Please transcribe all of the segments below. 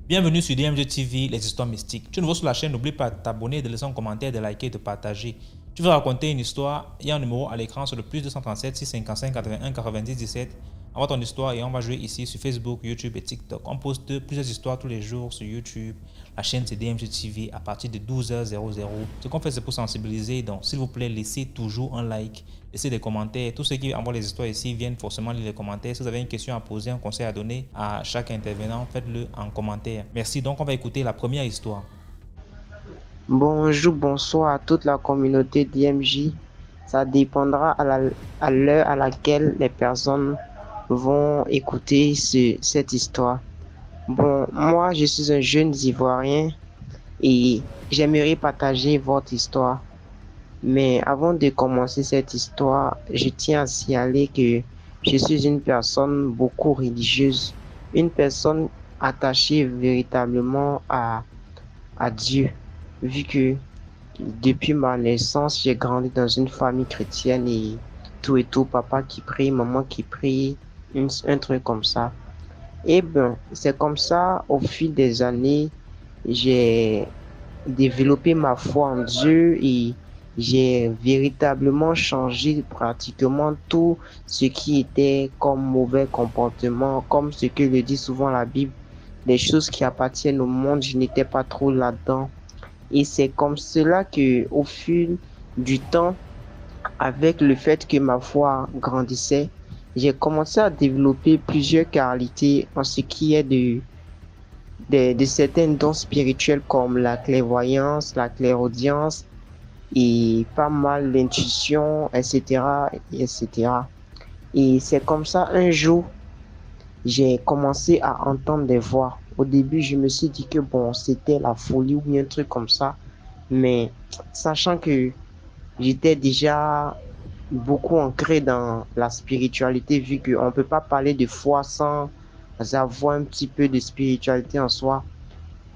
Bienvenue sur DMG TV, les histoires mystiques. Tu es nouveau sur la chaîne, n'oublie pas de t'abonner, de laisser un commentaire, de liker et de partager. Tu veux raconter une histoire, il y a un numéro à l'écran sur le plus 237 655 81 90 17. Envoie ton histoire et on va jouer ici sur Facebook, YouTube et TikTok. On poste plusieurs histoires tous les jours sur YouTube. La chaîne c'est DMG TV à partir de 12h00. Ce qu'on fait c'est pour sensibiliser, donc s'il vous plaît laissez toujours un like, laissez des commentaires. Tous ceux qui envoient les histoires ici viennent forcément lire les commentaires. Si vous avez une question à poser, un conseil à donner à chaque intervenant, faites-le en commentaire. Merci, donc on va écouter la première histoire. Bonjour, bonsoir à toute la communauté d'IMJ. Ça dépendra à l'heure à laquelle les personnes vont écouter cette histoire. Bon, moi, je suis un jeune Ivoirien et j'aimerais partager votre histoire. Mais avant de commencer cette histoire, je tiens à signaler que je suis une personne beaucoup religieuse, une personne attachée véritablement à Dieu, vu que depuis ma naissance, j'ai grandi dans une famille chrétienne et tout, papa qui prie, maman qui prie, un truc comme ça. Et ben, c'est comme ça, au fil des années, j'ai développé ma foi en Dieu et j'ai véritablement changé pratiquement tout ce qui était comme mauvais comportement, comme ce que le dit souvent la Bible, les choses qui appartiennent au monde, je n'étais pas trop là-dedans. Et c'est comme cela que, au fil du temps, avec le fait que ma foi grandissait, j'ai commencé à développer plusieurs qualités en ce qui est de certains dons spirituels comme la clairvoyance, la clairaudience et pas mal l'intuition, etc., etc. Et c'est comme ça, un jour, j'ai commencé à entendre des voix. Au début, je me suis dit que bon, c'était la folie ou bien un truc comme ça. Mais sachant que j'étais déjà beaucoup ancré dans la spiritualité, vu qu'on ne peut pas parler de foi sans avoir un petit peu de spiritualité en soi.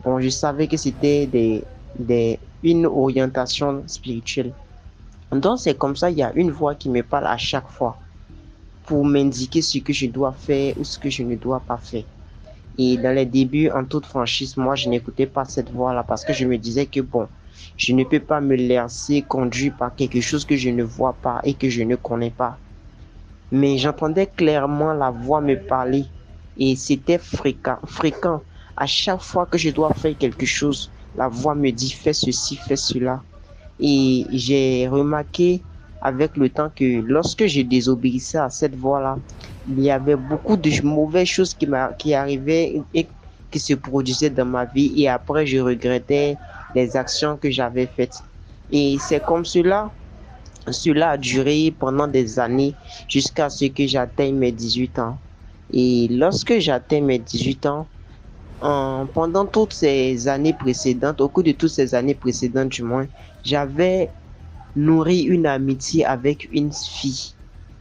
Bon, je savais que c'était une orientation spirituelle. Donc, c'est comme ça, il y a une voix qui me parle à chaque fois pour m'indiquer ce que je dois faire ou ce que je ne dois pas faire. Et dans les débuts, en toute franchise, moi, je n'écoutais pas cette voix-là parce que je me disais que bon, je ne peux pas me laisser conduire par quelque chose que je ne vois pas et que je ne connais pas. Mais j'entendais clairement la voix me parler et c'était fréquent. À chaque fois que je dois faire quelque chose, la voix me dit fais ceci, fais cela. Et j'ai remarqué avec le temps que lorsque je désobéissais à cette voix-là, il y avait beaucoup de mauvaises choses qui arrivaient et qui se produisaient dans ma vie. Et après, je regrettais les actions que j'avais faites. Et c'est comme cela a duré pendant des années jusqu'à ce que j'atteigne mes 18 ans. Et lorsque j'atteins mes 18 ans, pendant toutes ces années précédentes, au cours de toutes ces années précédentes du moins, j'avais nourri une amitié avec une fille.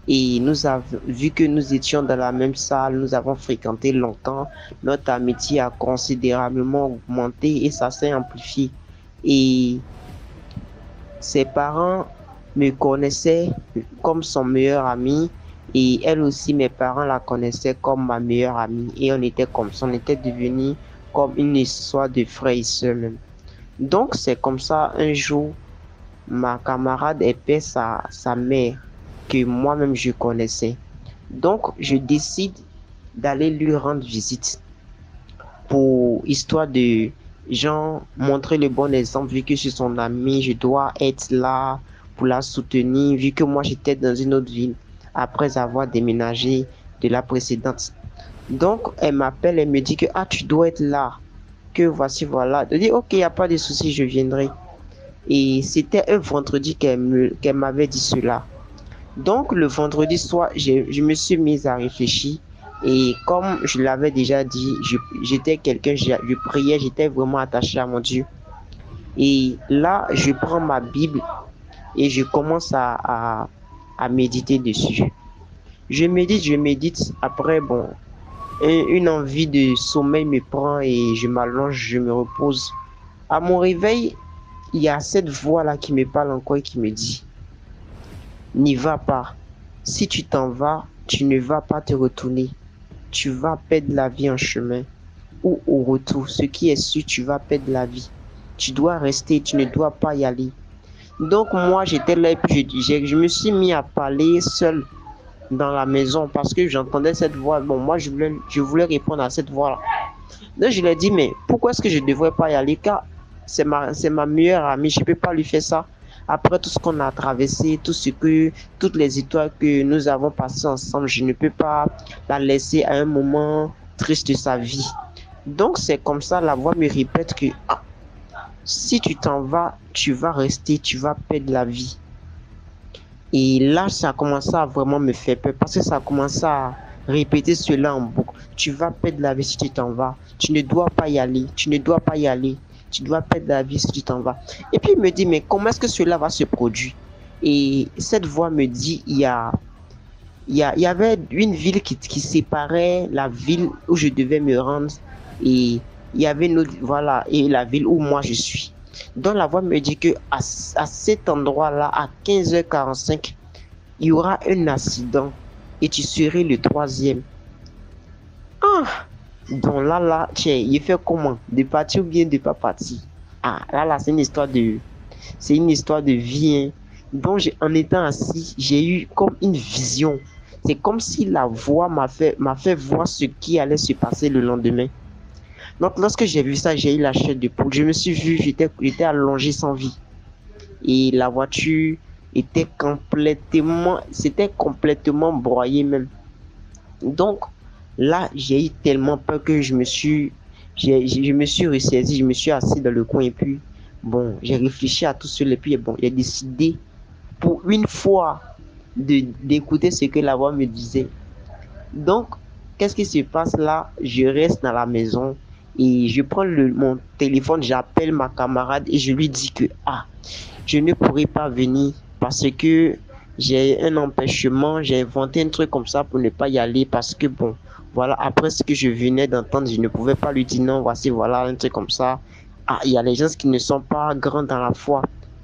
Et nous avons vu que nous étions dans la même salle, nous avons fréquenté longtemps, notre amitié a considérablement augmenté et ça s'est amplifié. Et ses parents me connaissaient comme son meilleur ami et elle aussi, mes parents la connaissaient comme ma meilleure amie et on était comme ça, on était devenus comme une histoire de frères et sœurs même. Donc c'est comme ça, un jour, ma camarade épée sa mère que moi-même je connaissais. Donc je décide d'aller lui rendre visite pour histoire de genre montrer le bon exemple, vu que je suis son ami, je dois être là pour la soutenir, vu que moi j'étais dans une autre ville après avoir déménagé de la précédente. Donc elle m'appelle, elle me dit que ah tu dois être là, que voici voilà. Je dis ok, il n'y a pas de souci, je viendrai. Et c'était un vendredi qu'elle m'avait dit cela. Donc le vendredi soir, je me suis mise à réfléchir. Et comme je l'avais déjà dit, j'étais quelqu'un, je priais, j'étais vraiment attaché à mon Dieu. Et là, je prends ma Bible et je commence à méditer dessus. Je médite. Après, bon, une envie de sommeil me prend et je m'allonge, je me repose. À mon réveil, il y a cette voix-là qui me parle encore et qui me dit, n'y va pas. Si tu t'en vas, tu ne vas pas te retourner. Tu vas perdre la vie en chemin ou au retour. Ce qui est sûr, tu vas perdre la vie. Tu dois rester, tu ne dois pas y aller. Donc moi, j'étais là et puis je me suis mis à parler seul dans la maison parce que j'entendais cette voix. Bon, moi, je voulais répondre à cette voix-là. Donc je lui ai dit, mais pourquoi est-ce que je ne devrais pas y aller? Car c'est ma meilleure amie, je ne peux pas lui faire ça. Après tout ce qu'on a traversé, toutes les histoires que nous avons passées ensemble, je ne peux pas la laisser à un moment triste de sa vie. Donc c'est comme ça, la voix me répète que si tu t'en vas, tu vas rester, tu vas perdre la vie. Et là, ça a commencé à vraiment me faire peur parce que ça a commencé à répéter cela en boucle. Tu vas perdre la vie si tu t'en vas. Tu ne dois pas y aller. Tu ne dois pas y aller. Tu dois perdre la vie si tu t'en vas. Et puis il me dit, mais comment est-ce que cela va se produire? Et cette voix me dit, il y avait une ville qui séparait la ville où je devais me rendre et il y avait une autre, voilà, et la ville où moi je suis. Donc la voix me dit que à cet endroit-là, à 15h45, il y aura un accident et tu serais le troisième. Ah! Donc là, tiens, il fait comment? De partir ou bien de pas partir? Ah, là, c'est une histoire de vie. Hein. Donc, en étant assis, j'ai eu comme une vision. C'est comme si la voix m'a fait voir ce qui allait se passer le lendemain. Donc, lorsque j'ai vu ça, j'ai eu la chair de poule. Je me suis vu, j'étais allongé sans vie. Et la voiture c'était complètement broyé même. Donc, là, j'ai eu tellement peur que je me suis ressaisi, je me suis assis dans le coin et puis, bon, j'ai réfléchi à tout cela et puis, bon, j'ai décidé pour une fois d'écouter ce que la voix me disait. Donc, qu'est-ce qui se passe là? Je reste dans la maison et je prends mon téléphone, j'appelle ma camarade et je lui dis que, je ne pourrai pas venir parce que j'ai un empêchement, j'ai inventé un truc comme ça pour ne pas y aller parce que bon, voilà, après ce que je venais d'entendre, je ne pouvais pas lui dire non, voici, voilà, un truc comme ça. Il y a les gens qui ne sont pas grands dans la foi.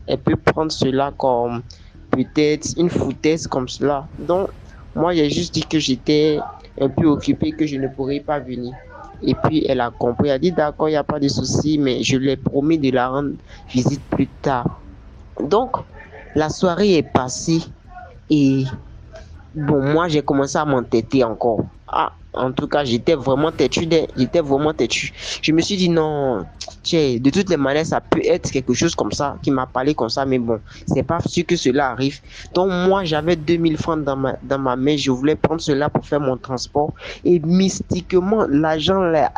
Elle peut prendre cela comme peut-être une foutaise comme cela. Donc, moi, j'ai juste dit que j'étais un peu occupé, que je ne pourrais pas venir. Et puis, elle a compris, elle a dit d'accord, il n'y a pas de souci, mais je lui ai promis de la rendre visite plus tard. Donc, la soirée est passée et bon, moi, j'ai commencé à m'entêter encore. En tout cas, j'étais vraiment têtu. Je me suis dit non, tiens, de toutes les manières, ça peut être quelque chose comme ça, qui m'a parlé comme ça, mais bon, c'est pas sûr que cela arrive. Donc, moi, j'avais 2000 francs dans ma main. Je voulais prendre cela pour faire mon transport. Et mystiquement, l'agent là,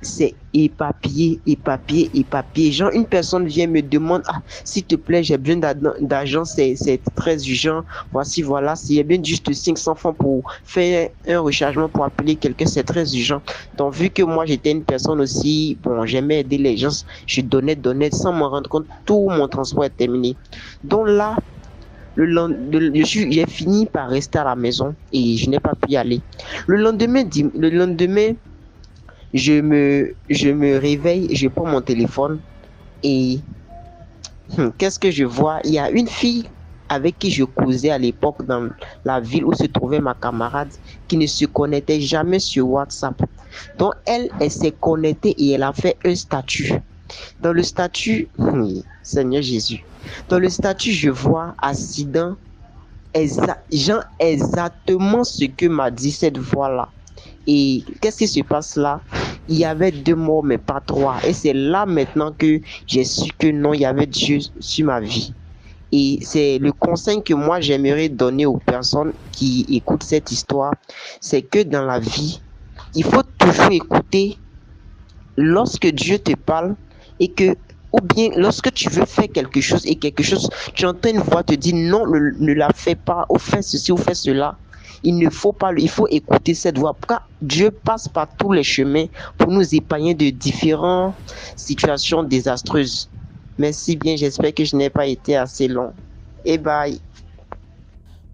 c'est éparpillé. Genre, une personne vient me demander, s'il te plaît, j'ai besoin d'argent, c'est très urgent. Voici, voilà, s'il y a bien juste 500 francs pour faire un rechargement pour appeler quelqu'un, c'est très urgent. Donc, vu que moi, j'étais une personne aussi, bon, j'aimais aider les gens, je donnais sans me rendre compte, tout mon transport est terminé. Donc là, j'ai fini par rester à la maison et je n'ai pas pu y aller. Le lendemain, je me réveille, je prends mon téléphone et qu'est-ce que je vois? Il y a une fille avec qui je causais à l'époque dans la ville où se trouvait ma camarade qui ne se connectait jamais sur WhatsApp. Donc elle s'est connectée et elle a fait un statut. Dans le statut, Seigneur Jésus, dans le statut je vois accident, exactement ce que m'a dit cette voix-là. Et qu'est-ce qui se passe là? Il y avait 2 morts, mais pas 3. Et c'est là maintenant que j'ai su que non, il y avait Dieu sur ma vie. Et c'est le conseil que moi j'aimerais donner aux personnes qui écoutent cette histoire. C'est que dans la vie, il faut toujours écouter lorsque Dieu te parle et que, ou bien lorsque tu veux faire quelque chose et tu entends une voix te dire non, ne la fais pas, ou fais ceci ou fais cela. Il faut écouter cette voix. Car Dieu passe par tous les chemins pour nous épargner de différentes situations désastreuses. Merci bien, j'espère que je n'ai pas été assez long. Et bye.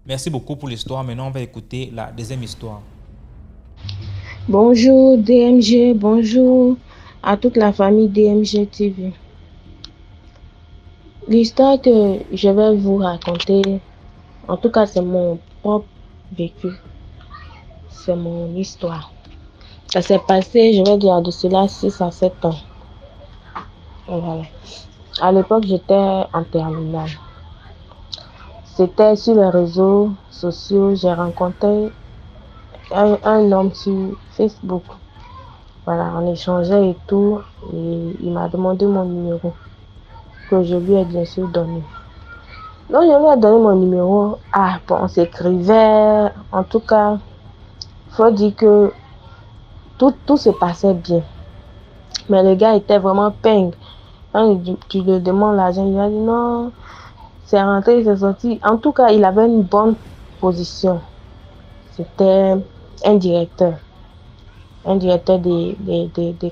Merci beaucoup pour l'histoire. Maintenant, on va écouter la deuxième histoire. Bonjour DMG, bonjour à toute la famille DMG TV. L'histoire que je vais vous raconter En tout cas, c'est mon propre vécu. C'est mon histoire. Ça s'est passé, je vais dire, de cela 6 à 7 ans. Voilà. À l'époque, j'étais en terminale. C'était sur les réseaux sociaux, j'ai rencontré un homme sur Facebook. Voilà, on échangeait et tout, et il m'a demandé mon numéro, que je lui ai bien sûr donné. Donc, je lui ai donné mon numéro. Ah, bon, on s'écrivait. En tout cas, faut dire que tout se passait bien. Mais le gars était vraiment ping. Quand tu lui demandes l'argent, il va dire non, c'est rentré, c'est sorti. En tout cas, il avait une bonne position. C'était un directeur. Un directeur des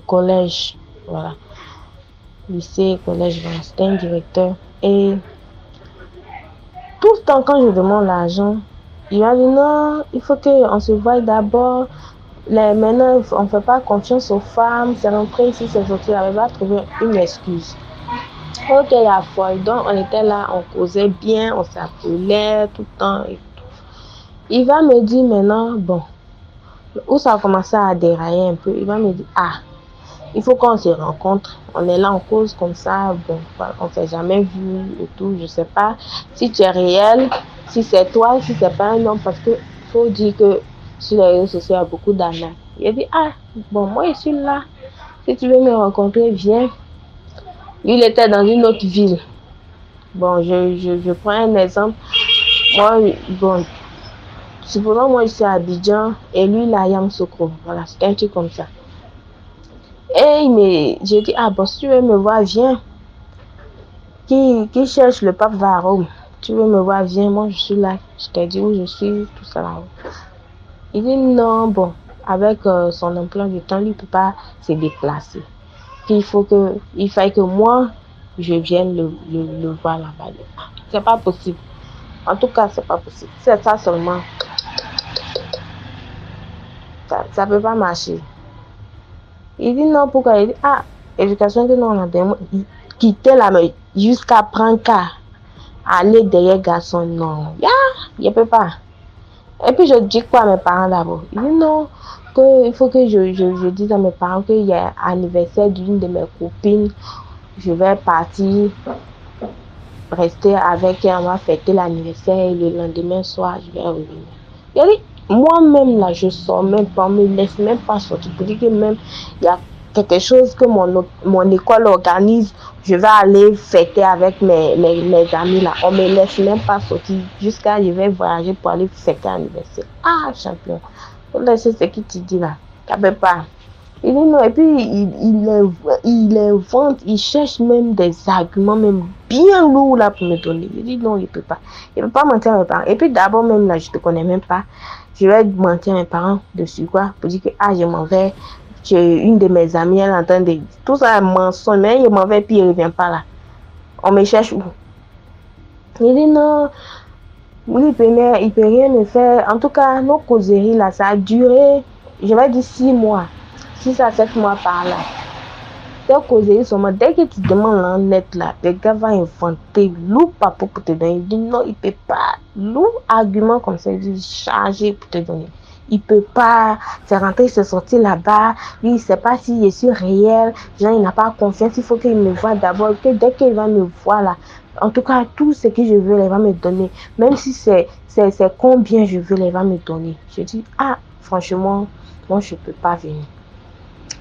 collèges. Voilà. Lycée, collège, voilà. C'était un directeur. Et tout le temps, quand je demande l'argent, il m'a dit non, il faut qu'on se voie d'abord. Maintenant, on ne fait pas confiance aux femmes. C'est rentré ici, c'est sorti. Il va trouver une excuse. Ok, la fois. Donc, on était là, on causait bien, on s'appelait tout le temps. Et tout. Il va me dire maintenant, bon, où ça a commencé à dérailler un peu, il va me dire, ah, il faut qu'on se rencontre. On est là en cause comme ça, bon, on ne s'est jamais vu et tout. Je ne sais pas si tu es réel, si c'est toi, si c'est pas un homme, parce que faut dire que sur les réseaux sociaux, il y a beaucoup d'arnaques. Il a dit, ah, bon, moi, je suis là. Si tu veux me rencontrer, viens. Il était dans une autre ville. Bon, je prends un exemple. Moi, bon, supposons moi, je suis à Abidjan et lui, il est à Yamoussoukro. Voilà, c'est un truc comme ça. Et j'ai dit, ah, bon, si tu veux me voir, viens. Qui cherche le pape va à Rome. Tu veux me voir, viens, moi, je suis là. Je t'ai dit où je suis, tout ça là. Il dit, non, bon, avec son emploi du temps, lui, il ne peut pas se déplacer. Il faille que moi, je vienne le voir là-bas. C'est pas possible. En tout cas, c'est pas possible. C'est ça seulement. Ça peut pas marcher. Il dit non, pourquoi? Il dit, ah, éducation que nous on a donné, quitter là, mais jusqu'à prendre cas, aller derrière garçon, non. Il peut pas. Et puis je dis quoi à mes parents d'abord? Il dit non, il faut que je dise à mes parents qu'il y a anniversaire d'une de mes copines. Je vais partir, rester avec elle, on va fêter l'anniversaire et le lendemain soir, je vais revenir. Il a dit, moi-même là, je sors même pas, on me laisse même pas sortir. Je dis que même, il y a quelque chose que mon école organise, je vais aller fêter avec mes amis là. On me laisse même pas sortir jusqu'à je vais voyager pour aller fêter l'anniversaire. Ah, champion. C'est ce qui te dit là. Ça peut pas. Il dit non, et puis il invente, il cherche même des arguments même bien lourds là pour me donner. Il dit non, il peut pas. Il peut pas mentir à mes parents. Et puis d'abord même là, je te connais même pas. Je vais mentir à mes parents dessus quoi, pour dire que ah, je m'en vais. J'ai une de mes amies, elle entend des... Tout ça est mensonge, mais il m'en va et puis il revient pas là. On me cherche où? Il dit non, il peut rien me faire. En tout cas, nos causeries là, ça a duré, je vais dire 6 mois. 6 à 7 mois par là. Dès que tu demandes en net là, le gars va inventer lourd papo pour te donner. Il dit non, il peut pas. Lourd argument comme ça, il dit chargé pour te donner. Il peut pas, c'est rentré, c'est sorti là-bas. Lui, il sait pas si je suis réel. Genre, il n'a pas confiance. Il faut qu'il me voie d'abord. Que dès qu'il va me voir là, en tout cas, tout ce que je veux, il va me donner. Même si c'est combien je veux, il va me donner. Je dis, ah, franchement, moi, je peux pas venir.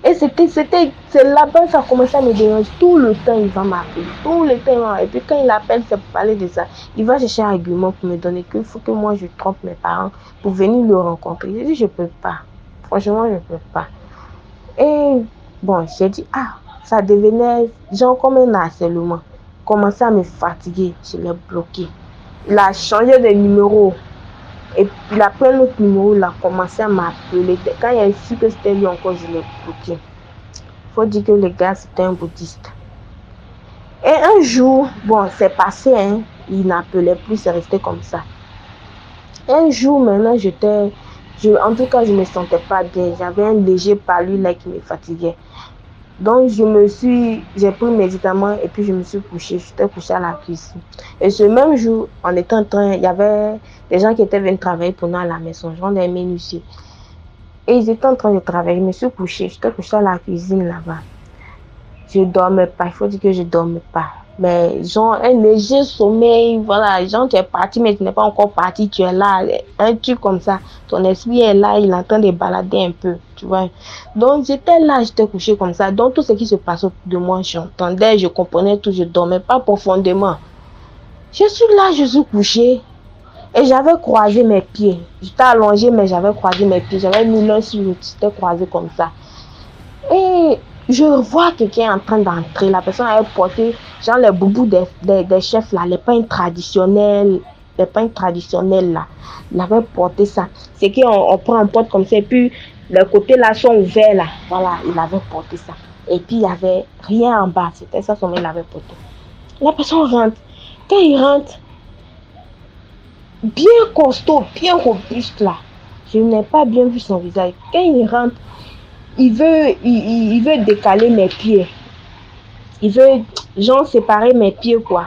Et c'est là-bas, ça a commencé à me déranger. Tout le temps, il va m'appeler. Tout le temps, il va m'appeler. Et puis quand il appelle, c'est pour parler de ça. Il va chercher un argument pour me donner qu'il faut que moi, je trompe mes parents pour venir le rencontrer. J'ai dit, je peux pas. Franchement, je peux pas. Et bon, j'ai dit, ah, ça devenait genre comme un harcèlement. Commençait à me fatiguer. Je l'ai bloqué. Il a changé de numéro. Et puis il a pris un autre numéro, il a commencé à m'appeler. Quand il a su que c'était lui encore, je l'ai bloqué. Il faut dire que le gars, c'était un bouddhiste. Et un jour, bon, c'est passé, hein, il n'appelait plus, c'est resté comme ça. Un jour, maintenant, en tout cas, je ne me sentais pas bien. J'avais un léger palu là qui me fatiguait. Donc, j'ai pris mes médicaments et puis je me suis couchée. J'étais couchée à la cuisine. Et ce même jour, on était en train, il y avait des gens qui étaient venus travailler pour nous à la maison, genre des menuisiers. Et ils étaient en train de travailler. Je me suis couchée. J'étais couchée à la cuisine là-bas. Je dormais pas. Il faut dire que je dormais pas. Mais genre, un léger sommeil, voilà. Genre, tu es parti, mais tu n'es pas encore parti. Tu es là. Un truc comme ça. Ton esprit est là. Il est en train de balader un peu. Tu vois. Donc, j'étais là. J'étais couchée comme ça. Donc, tout ce qui se passait autour de moi, j'entendais, je comprenais tout. Je dormais pas profondément. Je suis là, je suis couchée. Et j'avais croisé mes pieds. J'étais allongée, mais j'avais croisé mes pieds. J'avais mis l'un sur l'autre. J'étais croisée comme ça. Et je vois quelqu'un en train d'entrer. La personne avait porté, genre les boubous des chefs là, les pains traditionnels. Les pains traditionnels là. Il avait porté ça. C'est qu'on prend un pot comme ça. Et puis, les côtés là sont ouverts là. Voilà, il avait porté ça. Et puis, il n'y avait rien en bas. C'était ça son il avait porté. La personne rentre. Quand il rentre, bien costaud, bien robuste là. Je n'ai pas bien vu son visage. Quand il rentre, il veut décaler mes pieds. Il veut, genre, séparer mes pieds, quoi.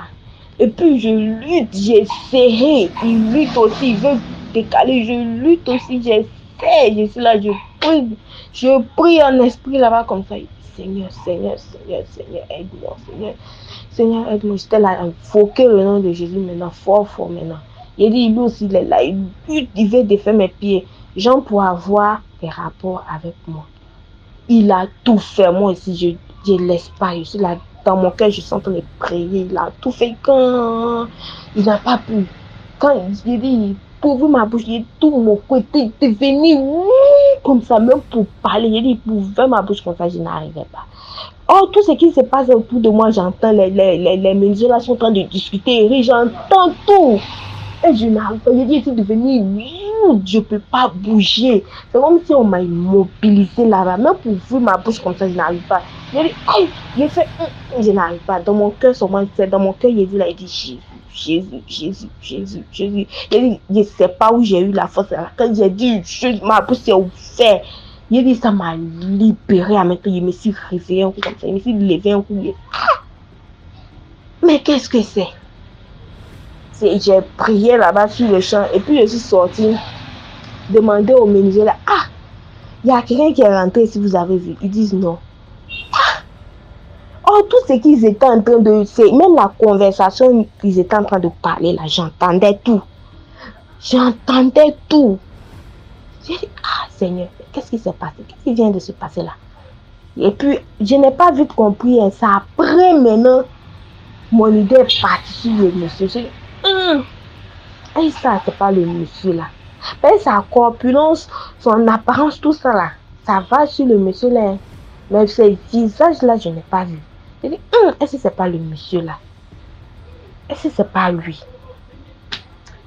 Et puis, je lutte, j'ai serré. Il lutte aussi, il veut décaler. Je lutte aussi, j'essaie. Je suis là, je prie en esprit là-bas comme ça. Seigneur, Seigneur, Seigneur, Seigneur, aide-moi, Seigneur. Seigneur, aide-moi. J'étais là, invoquer le nom de Jésus maintenant, fort, fort maintenant. Il dit, lui aussi, il est là, il veut défaire mes pieds. Genre, pour avoir des rapports avec moi. Il a tout fait. Moi aussi, je ne laisse pas. Je suis là, dans mon cœur, je suis en train de prier. Il a tout fait quand il n'a pas pu. Quand il dit, pour ouvrir ma bouche, il dit, tout mon côté était venu comme ça, même pour parler. Il dit, pour ouvrir ma bouche comme ça, je n'arrivais pas. Oh, tout ce qui se passe autour de moi, j'entends les menuisiers là sont en train de discuter, rire, j'entends tout. Et je n'arrive pas. Il dit, c'est devenu je ne peux pas bouger. C'est comme si on m'a immobilisé là-bas. Même pour ouvrir ma bouche comme ça, je n'arrive pas. J'ai dit, aïe, j'ai fait, je n'arrive pas. Dans mon cœur, dans mon cœur, il dit, Jésus, Jésus, Jésus, Jésus, Jésus. Il dit, je ne sais pas où j'ai eu la force. Quand j'ai dit, ma bouche s'est ouverte. Il dit, ça m'a libéré. À maintenant, je me suis réveillé un coup comme ça. Je me suis levé un coup. Mais qu'est-ce que c'est? J'ai prié là-bas sur le champ et puis je suis sortie, demander au menuisier là, ah, il y a quelqu'un qui est rentré si vous avez vu. Ils disent non. Ah! Oh, tout ce qu'ils étaient en train de, c'est même la conversation qu'ils étaient en train de parler là, j'entendais tout. J'entendais tout. J'ai dit, ah Seigneur, qu'est-ce qui s'est passé? Qu'est-ce qui vient de se passer là? Et puis, je n'ai pas vite compris hein, ça. Après maintenant, mon idée est partie sur le monsieur. Et ça, c'est pas le monsieur là. Mais sa corpulence, son apparence, tout ça là, ça va sur le monsieur là. Mais ce visage là, je n'ai pas vu. J'ai dit, est-ce que c'est pas le monsieur là? Est-ce que c'est pas lui?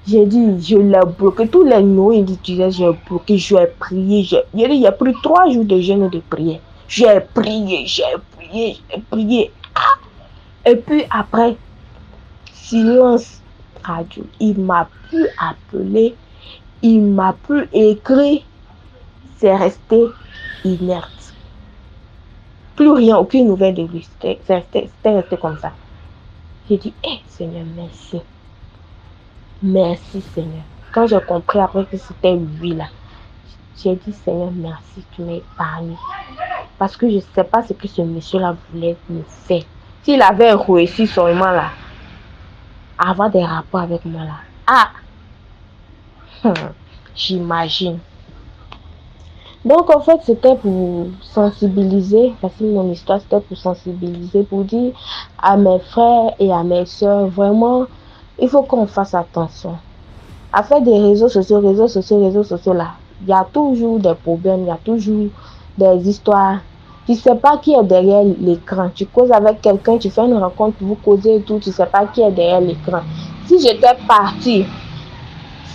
J'ai dit, je l'ai bloqué. Tous les noms, il disait, j'ai bloqué, j'ai prié. Il y a pris 3 jours de jeûne et de prière. J'ai prié, j'ai prié, j'ai prié. Ah! Et puis après, silence radio. Il m'a plus appelé, il m'a plus écrit. C'est resté inerte. Plus rien, aucune nouvelle de lui. C'était resté comme ça. J'ai dit, Seigneur, merci. Merci, Seigneur. Quand j'ai compris après que c'était lui là, j'ai dit, Seigneur, merci, tu m'as épargné. Parce que je ne sais pas ce que ce monsieur-là voulait me faire. S'il avait réussi seulement là, à avoir des rapports avec moi là. Ah! J'imagine. Donc en fait c'était pour sensibiliser, parce que mon histoire c'était pour sensibiliser, pour dire à mes frères et à mes soeurs, vraiment, il faut qu'on fasse attention. À faire des réseaux sociaux là, il y a toujours des problèmes, il y a toujours des histoires. Tu ne sais pas qui est derrière l'écran. Tu causes avec quelqu'un, tu fais une rencontre, vous causez et tout, tu ne sais pas qui est derrière l'écran. Si j'étais partie,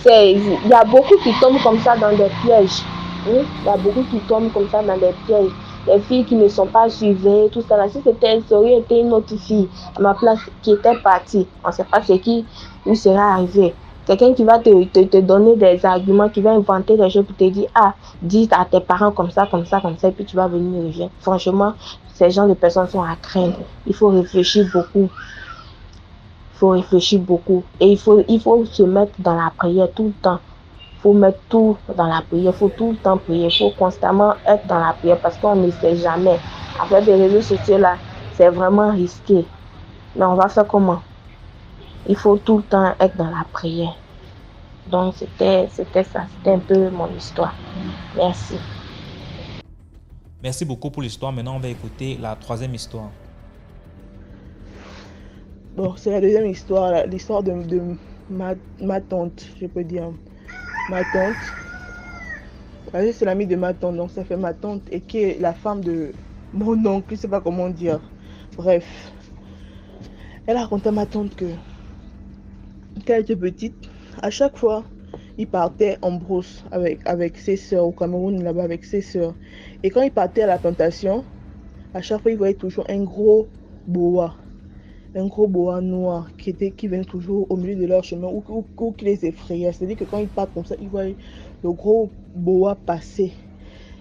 il y a beaucoup qui tombent comme ça dans des pièges. Il y a beaucoup qui tombent comme ça dans des pièges. Les filles qui ne sont pas suivies, tout ça là. Si c'était, ça aurait été une autre fille à ma place qui était partie. On ne sait pas ce qui lui serait arrivé. quelqu'un qui va te donner des arguments, qui va inventer des choses pour te dire, ah, dis à tes parents comme ça, comme ça, comme ça, et puis tu vas venir revenir. Franchement, ces gens de personnes sont à craindre. Il faut réfléchir beaucoup. Il faut réfléchir beaucoup. Et il faut se mettre dans la prière tout le temps. Il faut mettre tout dans la prière. Il faut tout le temps prier. Il faut constamment être dans la prière parce qu'on ne sait jamais. Avec les réseaux sociaux là, c'est vraiment risqué. Mais on va faire comment? Il faut tout le temps être dans la prière. Donc c'était ça. C'était un peu mon histoire. Merci. Merci beaucoup pour l'histoire. Maintenant, on va écouter la troisième histoire. Bon, c'est la deuxième histoire, l'histoire de ma tante, je peux dire. Ma tante, c'est l'amie de ma tante, donc ça fait ma tante et qui est la femme de mon oncle, je ne sais pas comment dire. Bref, elle a raconté à ma tante que quand elle était petite, à chaque fois, il partait en brousse avec ses soeurs au Cameroun, là-bas avec ses soeurs. Et quand il partait à la plantation, à chaque fois, il voyait toujours un gros boa noir qui venait toujours au milieu de leur chemin ou qui les effrayait. C'est-à-dire que quand ils partent comme ça, ils voient le gros boa passer.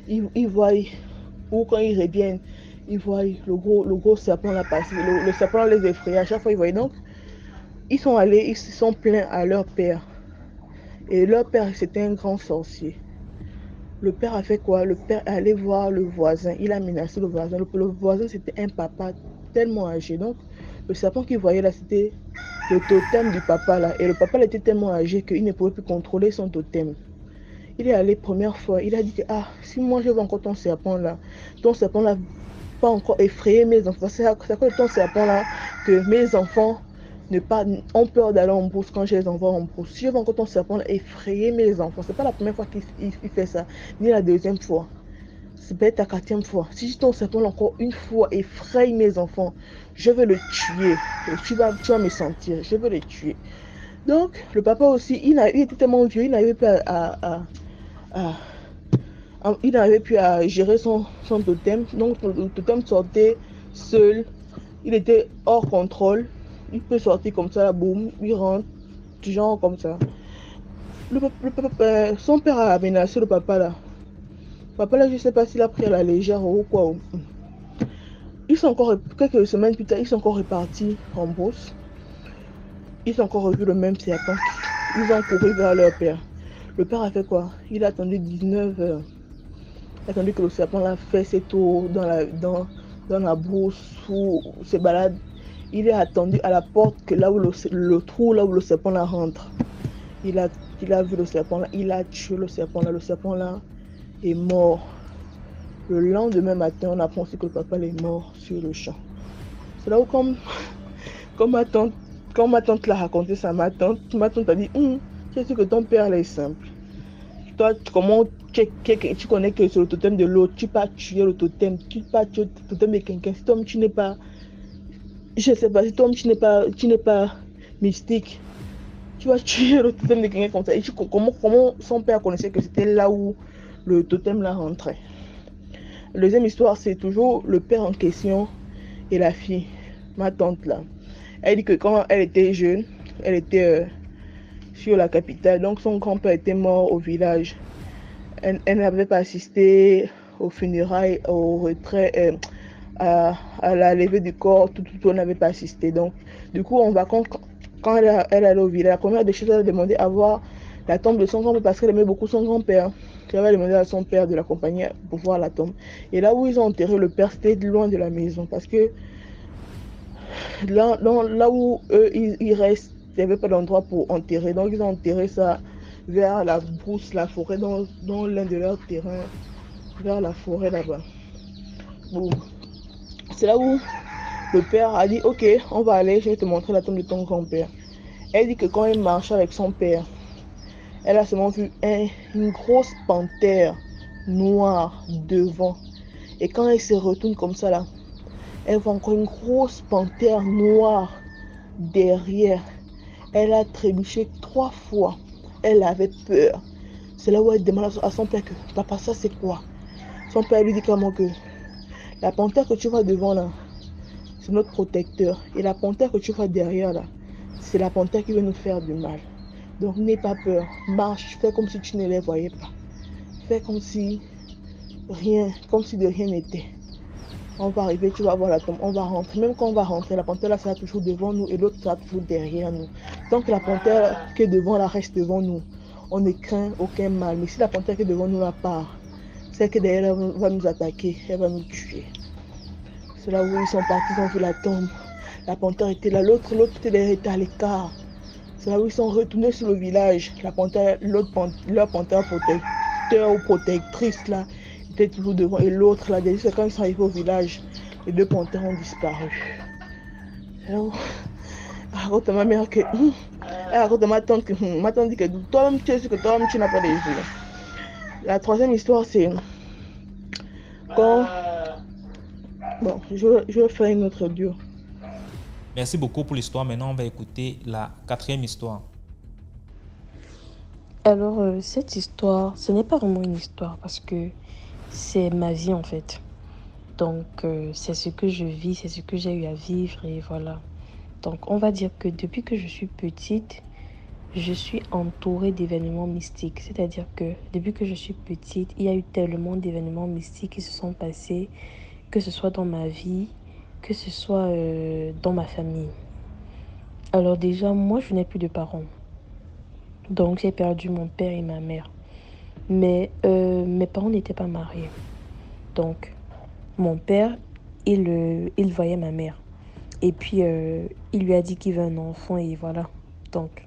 Ils voient, ou quand ils reviennent, ils voient le gros serpent là passer. Le serpent les effrayait. À chaque fois, ils voyaient. Donc, ils sont allés, ils se sont plaints à leur père. Et leur père, c'était un grand sorcier. Le père a fait quoi? Le père est allé voir le voisin. Il a menacé le voisin. Le voisin, c'était un papa tellement âgé. Donc, le serpent qu'il voyait là, c'était le totem du papa là. Et le papa était tellement âgé qu'il ne pouvait plus contrôler son totem. Il est allé première fois. Il a dit que, ah, si moi je vois encore ton serpent là pas encore effrayé mes enfants. C'est à cause de ton serpent là que mes enfants ont peur d'aller en brousse quand je les envoie en brousse. Si je vois encore ton serpent là effrayer mes enfants, c'est pas la première fois qu'il fait ça, ni la deuxième fois. C'est peut-être la quatrième fois. Si ton serpent là encore une fois effraie mes enfants, je vais le tuer. Et tu vas me sentir. Je vais le tuer. Donc, le papa aussi, il était tellement vieux, il n'arrivait plus il n'arrivait plus à gérer son totem. Donc, le totem sortait seul. Il était hors contrôle. Il peut sortir comme ça, boum, il rentre, genre comme ça. Son père a menacé le papa là. Le papa là, je ne sais pas s'il a pris à la légère ou quoi. Ils sont encore, quelques semaines plus tard, ils sont encore repartis en brousse. Ils ont encore revu le même serpent. Ils ont couru vers leur père. Le père a fait quoi? Il a attendu 19 heures. Il a attendu que le serpent l'a fait ses tours dans la brousse ou se balade. Il a attendu à la porte que là où le trou là où le serpent là rentre. Il a vu le serpent là. Il a tué le serpent là. Le serpent là est mort. Le lendemain matin, on apprend aussi que le papa est mort sur le champ. C'est là où quand ma tante l'a raconté ça, ma tante a dit, tu sais que ton père là est simple. Toi, comment tu connais que c'est le totem de l'autre, tu peux tuer le totem, tu peux tuer le totem de quelqu'un. Si toi, tu n'es pas, je sais pas, si toi, tu n'es pas mystique, tu vas tuer le totem de quelqu'un comme ça. Et comment son père connaissait que c'était là où le totem là rentrait. La deuxième histoire, c'est toujours le père en question et la fille, ma tante là. Elle dit que quand elle était jeune, elle était sur la capitale, donc son grand-père était mort au village. Elle n'avait pas assisté aux funérailles, au retrait, à la levée du corps, tout, on n'avait pas assisté. Donc, du coup, quand elle allait au village, la première des choses, elle a demandé à voir la tombe de son grand-père parce qu'elle aimait beaucoup son grand-père. Elle avait demandé à son père de l'accompagner pour voir la tombe. Et là où ils ont enterré le père, c'était loin de la maison parce que là où eux, ils restent, il n'y avait pas d'endroit pour enterrer. Donc, ils ont enterré ça vers la brousse, la forêt, dans l'un de leurs terrains, vers la forêt là-bas. Bon. C'est là où le père a dit, ok, on va aller, je vais te montrer la tombe de ton grand-père. Elle dit que quand elle marchait avec son père, elle a seulement vu une grosse panthère noire devant. Et quand elle se retourne comme ça là, elle voit encore une grosse panthère noire derrière. Elle a trébuché 3 fois. Elle avait peur. C'est là où elle demande à son père que, papa, ça c'est quoi? Son père lui dit clairement que la panthère que tu vois devant là, c'est notre protecteur. Et la panthère que tu vois derrière là, c'est la panthère qui veut nous faire du mal. Donc n'aie pas peur, marche, fais comme si tu ne les voyais pas. Fais comme si de rien n'était. On va arriver, tu vas voir la tombe, on va rentrer. Même quand on va rentrer, la panthère là sera toujours devant nous et l'autre sera toujours derrière nous. Tant que la panthère qui est devant là reste devant nous, on ne craint aucun mal. Mais si la panthère qui est devant nous là part, celle qui est derrière elle va nous attaquer, elle va nous tuer. C'est là où ils sont partis, ils ont vu la tombe. La panthère était là, l'autre était derrière, était à l'écart. C'est là où ils sont retournés sur le village. La panthère, leur panthère protecteur ou protectrice là, était toujours devant. Et l'autre là, c'est quand ils sont arrivés au village, les deux panthères ont disparu. Alors, elle raconte à ma mère que. Elle raconte à ma tante que. Ma tante dit que toi-même, tu es sûr que toi-même, tu n'as pas les yeux. La troisième histoire, c'est quand. Bon, je vais faire une autre audio. Merci beaucoup pour l'histoire. Maintenant, on va écouter la quatrième histoire. Alors, cette histoire, ce n'est pas vraiment une histoire parce que c'est ma vie en fait. Donc, c'est ce que je vis, c'est ce que j'ai eu à vivre et voilà. Donc, on va dire que depuis que je suis petite, je suis entourée d'événements mystiques. C'est-à-dire que depuis que je suis petite, il y a eu tellement d'événements mystiques qui se sont passés, que ce soit dans ma vie, que ce soit dans ma famille. Alors déjà, moi, je n'ai plus de parents. Donc, j'ai perdu mon père et ma mère. Mais mes parents n'étaient pas mariés. Donc, mon père, il voyait ma mère. Et puis, il lui a dit qu'il veut un enfant et voilà. Donc,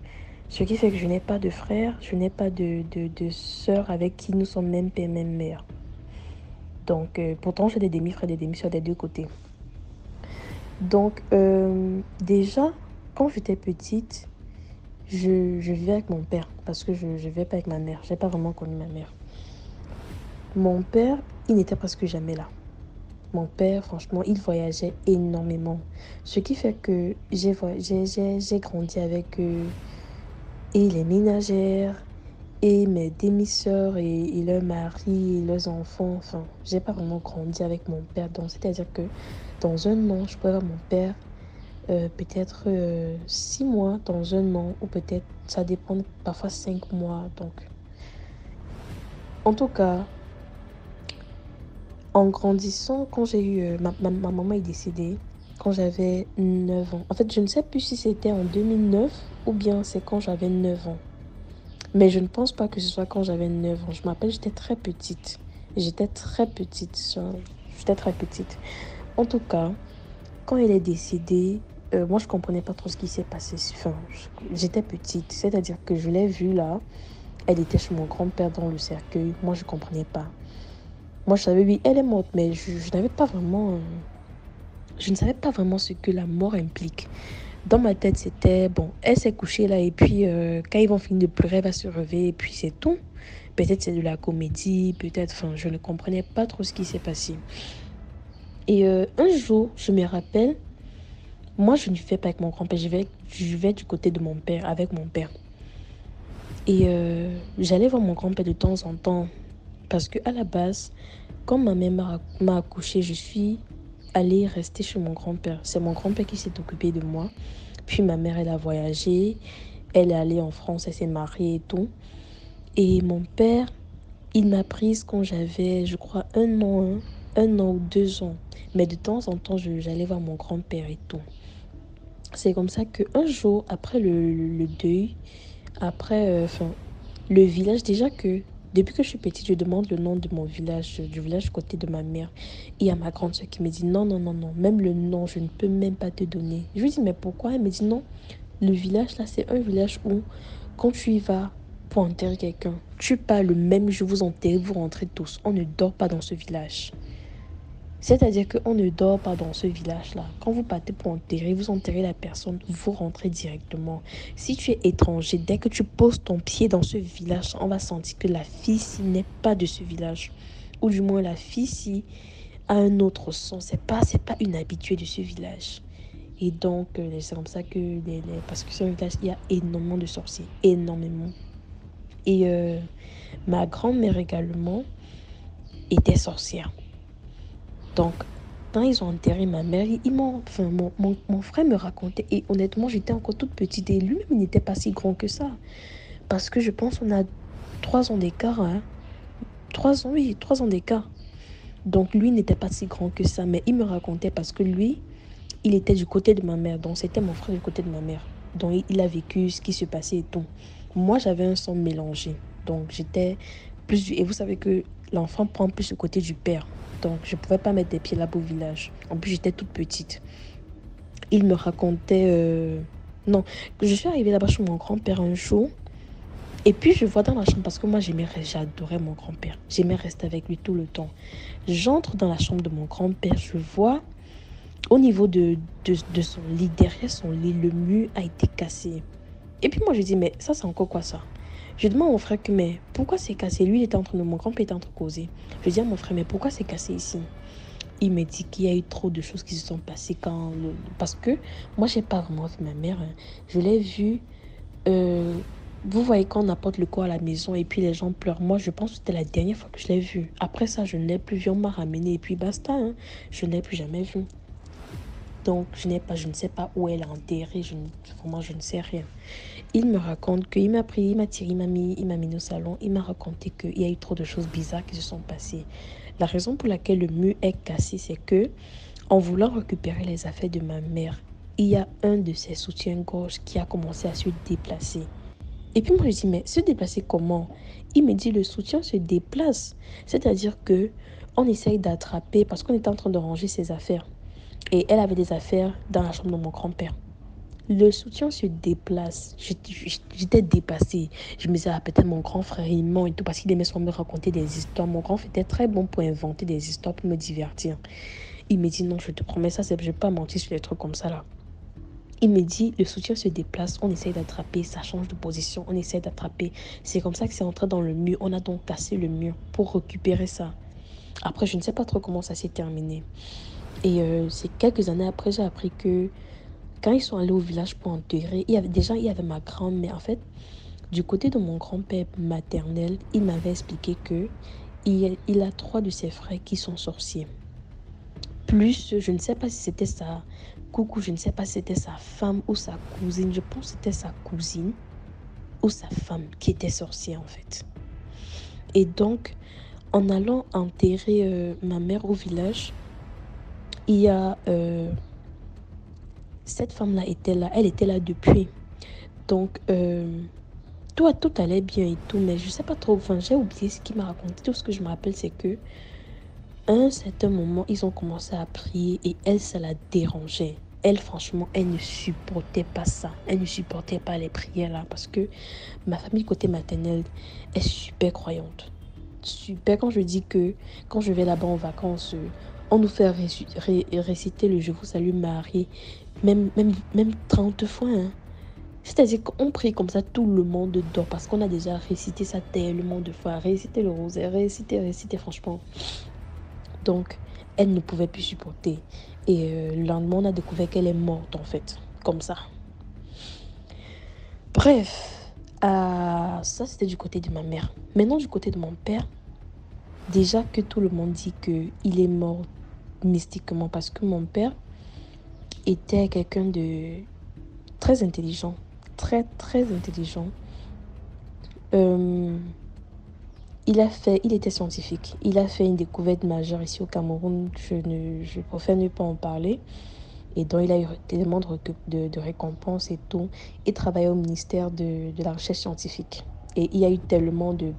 ce qui fait que je n'ai pas de frère, je n'ai pas de sœur avec qui nous sommes même père, même mère. Donc, pourtant, j'ai des demi-frères, des demi-sœurs des deux côtés. Donc, déjà, quand j'étais petite, je vivais avec mon père parce que je ne vivais pas avec ma mère. Je n'ai pas vraiment connu ma mère. Mon père, il n'était presque jamais là. Mon père, franchement, il voyageait énormément. Ce qui fait que j'ai grandi avec et les ménagères, et mes demi-sœurs, et leurs maris, et leurs enfants. Enfin, j'ai pas vraiment grandi avec mon père. Donc, c'est-à-dire que dans un an, je pourrais voir mon père peut-être 6 mois dans un an, ou peut-être, ça dépend, parfois 5 mois. Donc, en tout cas, en grandissant, quand j'ai eu... ma maman est décédée quand j'avais 9 ans. En fait, je ne sais plus si c'était en 2009 ou bien c'est quand j'avais 9 ans. Mais je ne pense pas que ce soit quand j'avais 9 ans. Je me rappelle, j'étais très petite. J'étais très petite. En tout cas, quand elle est décédée, moi, je ne comprenais pas trop ce qui s'est passé. Enfin, j'étais petite. C'est-à-dire que je l'ai vue là. Elle était chez mon grand-père dans le cercueil. Moi, je ne comprenais pas. Moi, je savais, oui, elle est morte, mais je n'avais pas vraiment... je ne savais pas vraiment ce que la mort implique. Dans ma tête, c'était, bon, elle s'est couchée là, et puis quand ils vont finir de pleurer, elle va se réveiller, et puis c'est tout. Peut-être c'est de la comédie, peut-être, enfin, je ne comprenais pas trop ce qui s'est passé. Et un jour, je me rappelle, moi, je ne vivais pas avec mon grand-père, je vais du côté de mon père, avec mon père. Et j'allais voir mon grand-père de temps en temps. Parce qu'à la base, quand ma mère m'a accouchée, je suis allée rester chez mon grand-père. C'est mon grand-père qui s'est occupé de moi. Puis ma mère, elle a voyagé. Elle est allée en France, elle s'est mariée et tout. Et mon père, il m'a prise quand j'avais, je crois, 1 an ou 2 ans. Mais de temps en temps, j'allais voir mon grand-père et tout. C'est comme ça qu'un jour, après le deuil, après, le village, déjà que... Depuis que je suis petite, je demande le nom de mon village, du village côté de ma mère. Et il y a ma grande soeur qui me dit non, non, non, non, même le nom, je ne peux même pas te donner. Je lui dis, mais pourquoi? Elle me dit non, le village là, c'est un village où, quand tu y vas pour enterrer quelqu'un, tu pars le même jour, vous enterrez, vous rentrez tous. On ne dort pas dans ce village. C'est-à-dire qu'on ne dort pas dans ce village-là. Quand vous partez pour enterrer, vous enterrez la personne, vous rentrez directement. Si tu es étranger, dès que tu poses ton pied dans ce village, on va sentir que la fille-ci n'est pas de ce village. Ou du moins, la fille-ci a un autre son. C'est pas une habituée de ce village. Et donc, c'est comme ça que... parce que sur le village, il y a énormément de sorciers. Énormément. Et ma grand-mère également était sorcière. Donc, quand ils ont enterré ma mère, mon frère me racontait. Et honnêtement, j'étais encore toute petite. Et lui-même, il n'était pas si grand que ça. Parce que je pense qu'on a 3 ans d'écart. Hein. 3 ans, oui, 3 ans d'écart. Donc lui n'était pas si grand que ça. Mais il me racontait parce que lui, il était du côté de ma mère. Donc c'était mon frère du côté de ma mère. Donc il a vécu ce qui se passait et tout. Moi, j'avais un sang mélangé. Donc j'étais plus... Et vous savez que l'enfant prend plus le côté du père. Donc je ne pouvais pas mettre des pieds là-bas au village. En plus, j'étais toute petite. Il me racontait... Non, je suis arrivée là-bas chez mon grand-père un jour. Et puis je vois dans la chambre, parce que moi j'adorais mon grand-père. J'aimais rester avec lui tout le temps. J'entre dans la chambre de mon grand-père, je vois au niveau de son lit, derrière son lit, le mur a été cassé. Et puis moi je dis, mais ça c'est encore quoi ça? Je demande à mon frère que, mais pourquoi c'est cassé? Lui il était en train de, mon grand-père était en train de causer. Je dis à mon frère, mais pourquoi c'est cassé ici? Il me dit qu'il y a eu trop de choses qui se sont passées parce que moi j'ai pas vraiment vu ma mère. Hein. Je l'ai vue... Vous voyez quand on apporte le corps à la maison et puis les gens pleurent. Moi, je pense que c'était la dernière fois que je l'ai vu. Après ça, je ne l'ai plus vu. On m'a ramené et puis basta. Hein. Je ne l'ai plus jamais vu. Donc, je ne sais pas où elle est enterrée. Vraiment, je ne sais rien. Il me raconte qu'il m'a pris, il m'a tiré, il m'a mis au salon. Il m'a raconté qu'il y a eu trop de choses bizarres qui se sont passées. La raison pour laquelle le mur est cassé, c'est que, en voulant récupérer les affaires de ma mère, il y a un de ses soutiens-gorge qui a commencé à se déplacer. Et puis moi, je dis, mais se déplacer comment? Il me dit, le soutien se déplace. C'est-à-dire que on essaye d'attraper, parce qu'on était en train de ranger ses affaires. Et elle avait des affaires dans la chambre de mon grand-père. Le soutien se déplace. J'étais dépassée. Je me disais, ah, peut-être mon grand frère, il ment et tout, parce qu'il aimait souvent me raconter des histoires. Mon grand frère était très bon pour inventer des histoires, pour me divertir. Il me dit, non, je te promets, ça, je ne vais pas mentir sur des trucs comme ça, là. Il me dit, le soutien se déplace, on essaye d'attraper, ça change de position, on essaye d'attraper. C'est comme ça que c'est entré dans le mur. On a donc cassé le mur pour récupérer ça. Après, je ne sais pas trop comment ça s'est terminé. Et c'est quelques années après, j'ai appris que quand ils sont allés au village pour enterrer, il y avait ma grand-mère. En fait, du côté de mon grand-père maternel, il m'avait expliqué que il a 3 de ses frères qui sont sorciers. Plus, je ne sais pas si c'était sa coucou, je ne sais pas si c'était sa femme ou sa cousine. Je pense que c'était sa cousine ou sa femme qui était sorcière en fait. Et donc, en allant enterrer ma mère au village, il y a... cette femme-là était là, elle était là depuis. Donc, tout allait bien et tout, mais je ne sais pas trop, enfin, j'ai oublié ce qu'il m'a raconté. Tout ce que je me rappelle, c'est que à un certain moment, ils ont commencé à prier et elle, ça la dérangeait. Elle, franchement, elle ne supportait pas ça. Elle ne supportait pas les prières là parce que ma famille côté maternelle est super croyante. Super, quand je dis que quand je vais là-bas en vacances, on nous fait réciter le Je vous salue Marie, même 30 fois. Hein. C'est-à-dire qu'on prie comme ça, tout le monde dort parce qu'on a déjà récité ça tellement de fois. Réciter le rosaire, réciter, franchement. Donc, elle ne pouvait plus supporter. Et le lendemain, on a découvert qu'elle est morte, en fait. Comme ça. Bref. Ça, c'était du côté de ma mère. Maintenant, du côté de mon père, déjà que tout le monde dit qu'il est mort mystiquement. Parce que mon père était quelqu'un de très intelligent. Très, très intelligent. Il était scientifique. Il a fait une découverte majeure ici au Cameroun. Je préfère ne pas en parler. Et donc, il a eu tellement de récompenses et tout. Il travaillait au ministère de la Recherche scientifique. Et il y a eu tellement de...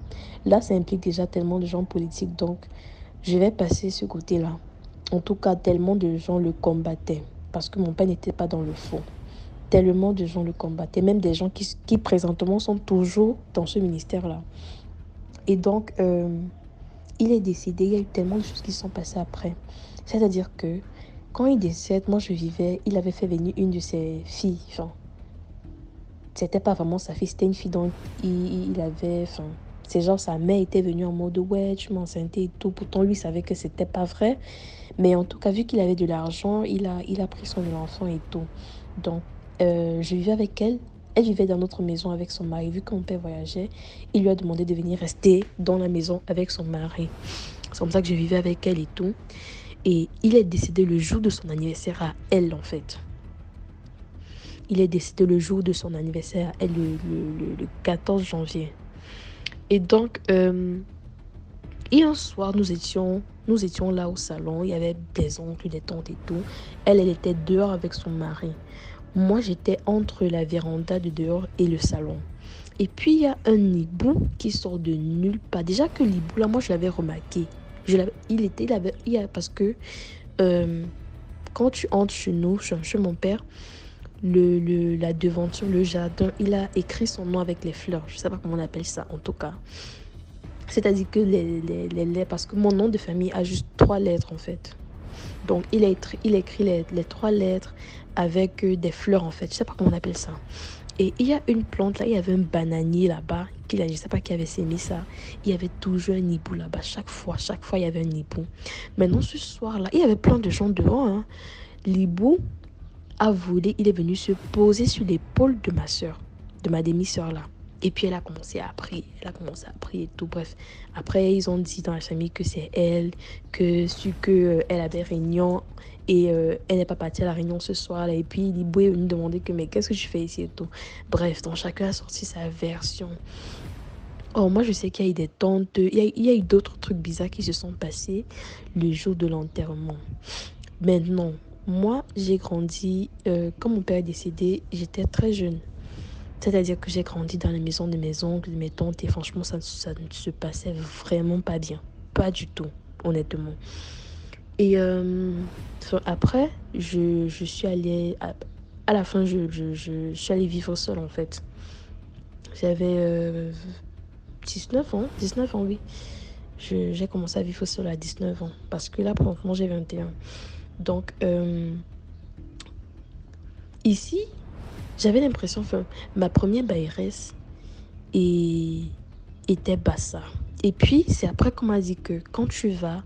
Là, ça implique déjà tellement de gens politiques. Donc, je vais passer ce côté-là. En tout cas, tellement de gens le combattaient. Parce que mon père n'était pas dans le faux. Tellement de gens le combattaient. Même des gens qui présentement sont toujours dans ce ministère-là. Et donc, il est décédé. Il y a eu tellement de choses qui se sont passées après. C'est-à-dire que quand il décède, moi je vivais, il avait fait venir une de ses filles. Enfin, c'était pas vraiment sa fille, c'était une fille dont il avait... Enfin, c'est genre sa mère était venue en mode ouais, tu m'enceintais et tout. Pourtant, lui savait que c'était pas vrai. Mais en tout cas, vu qu'il avait de l'argent, il a pris soin de l'enfant et tout. Donc, je vivais avec elle. Elle vivait dans notre maison avec son mari. Vu que mon père voyageait, il lui a demandé de venir rester dans la maison avec son mari. C'est comme ça que je vivais avec elle et tout. Et il est décédé le jour de son anniversaire à elle, en fait. Il est décédé le jour de son anniversaire à elle, le 14 janvier. Et donc, et un soir, nous étions là au salon. Il y avait des oncles, des tantes et tout. Elle était dehors avec son mari. Moi, j'étais entre la véranda de dehors et le salon. Et puis, il y a un hibou qui sort de nulle part. Déjà que l'hibou, là, moi, je l'avais remarqué. Parce que quand tu entres chez nous, chez mon père, la devanture, le jardin, il a écrit son nom avec les fleurs. Je ne sais pas comment on appelle ça, en tout cas. C'est-à-dire que les lettres, parce que mon nom de famille a juste 3 lettres, en fait. Donc, il a écrit les 3 lettres avec des fleurs, en fait. Je ne sais pas comment on appelle ça. Et il y a une plante, là, il y avait un bananier là-bas. Je ne sais pas qui avait sémé ça. Il y avait toujours un hibou là-bas. Chaque fois, il y avait un hibou. Maintenant, ce soir-là, il y avait plein de gens dehors. Hein. L'hibou a volé. Il est venu se poser sur l'épaule de ma soeur, de ma demi-soeur là. Et puis, elle a commencé à prier. Et tout. Bref, après, ils ont dit dans la famille que c'est elle, que elle avait réunion et elle n'est pas partie à la réunion ce soir-là. Et puis, l'hibou est venu demander que, mais qu'est-ce que je fais ici et tout. Bref, donc chacun a sorti sa version. Oh, moi, je sais qu'il y a eu des tantes, il y a eu d'autres trucs bizarres qui se sont passés le jour de l'enterrement. Maintenant, moi, j'ai grandi, quand mon père est décédé, j'étais très jeune. C'est-à-dire que j'ai grandi dans la maison de mes oncles, de mes tantes, et franchement, ça ne se passait vraiment pas bien. Pas du tout, honnêtement. Et après, je suis allée... À la fin, je suis allée vivre seule, en fait. J'avais 19 ans, oui. J'ai commencé à vivre seule à 19 ans. Parce que là, présentement, j'ai 21. Donc, ici, j'avais l'impression que ma première bailleresse était Bassa. Et puis, c'est après qu'on m'a dit que quand tu vas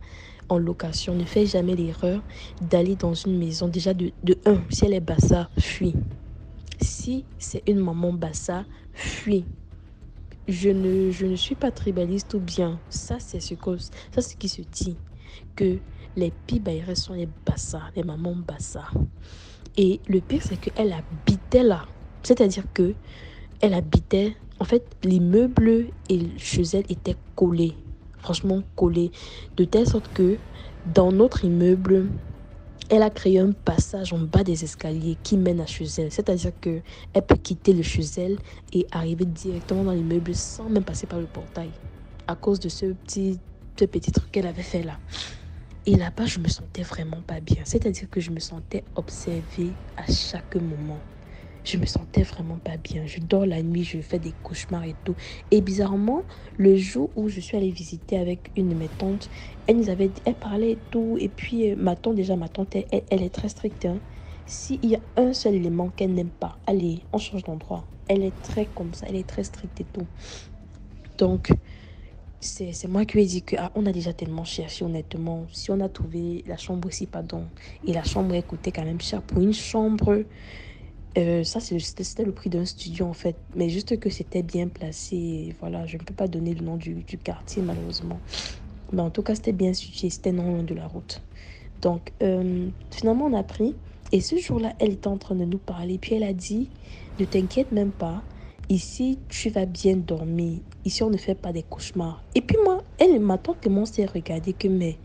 en location, ne fais jamais l'erreur d'aller dans une maison. Déjà, de 1, si elle est Bassa, fuis. Si c'est une maman Bassa, fuis. Je ne suis pas tribaliste ou bien. Ça, c'est ce qui se dit. Que les pires bailleresses sont les Bassa, les mamans Bassa. Et le pire, c'est qu'elle habitait là. C'est-à-dire que elle habitait... En fait, les meubles et chez elle étaient collés. Franchement, collés. De telle sorte que dans notre immeuble, elle a créé un passage en bas des escaliers qui mène à chez elle. C'est-à-dire qu'elle peut quitter le chez elle et arriver directement dans l'immeuble sans même passer par le portail. À cause de ce petit truc qu'elle avait fait là. Et là-bas, je me sentais vraiment pas bien. C'est-à-dire que je me sentais observée à chaque moment. Je me sentais vraiment pas bien. Je dors la nuit, je fais des cauchemars et tout. Et bizarrement, le jour où je suis allée visiter avec une de mes tantes, elle parlait et tout. Et puis, ma tante, elle est très stricte. Hein. S'il y a un seul élément qu'elle n'aime pas, allez, on change d'endroit. Elle est très comme ça, elle est très stricte et tout. Donc, c'est moi qui lui ai dit que on a déjà tellement cherché, honnêtement. Si on a trouvé la chambre aussi, pardon. Et la chambre, elle coûtait quand même cher. Pour une chambre... ça, c'était le prix d'un studio en fait, mais juste que c'était bien placé. Voilà, je ne peux pas donner le nom du quartier malheureusement. Mais en tout cas, c'était bien situé, c'était non loin de la route. Donc, finalement, on a pris. Et ce jour-là, elle était en train de nous parler. Puis elle a dit, ne t'inquiète même pas. Ici, tu vas bien dormir. Ici, on ne fait pas des cauchemars. Et puis moi, ma tante commence à regarder que, mais...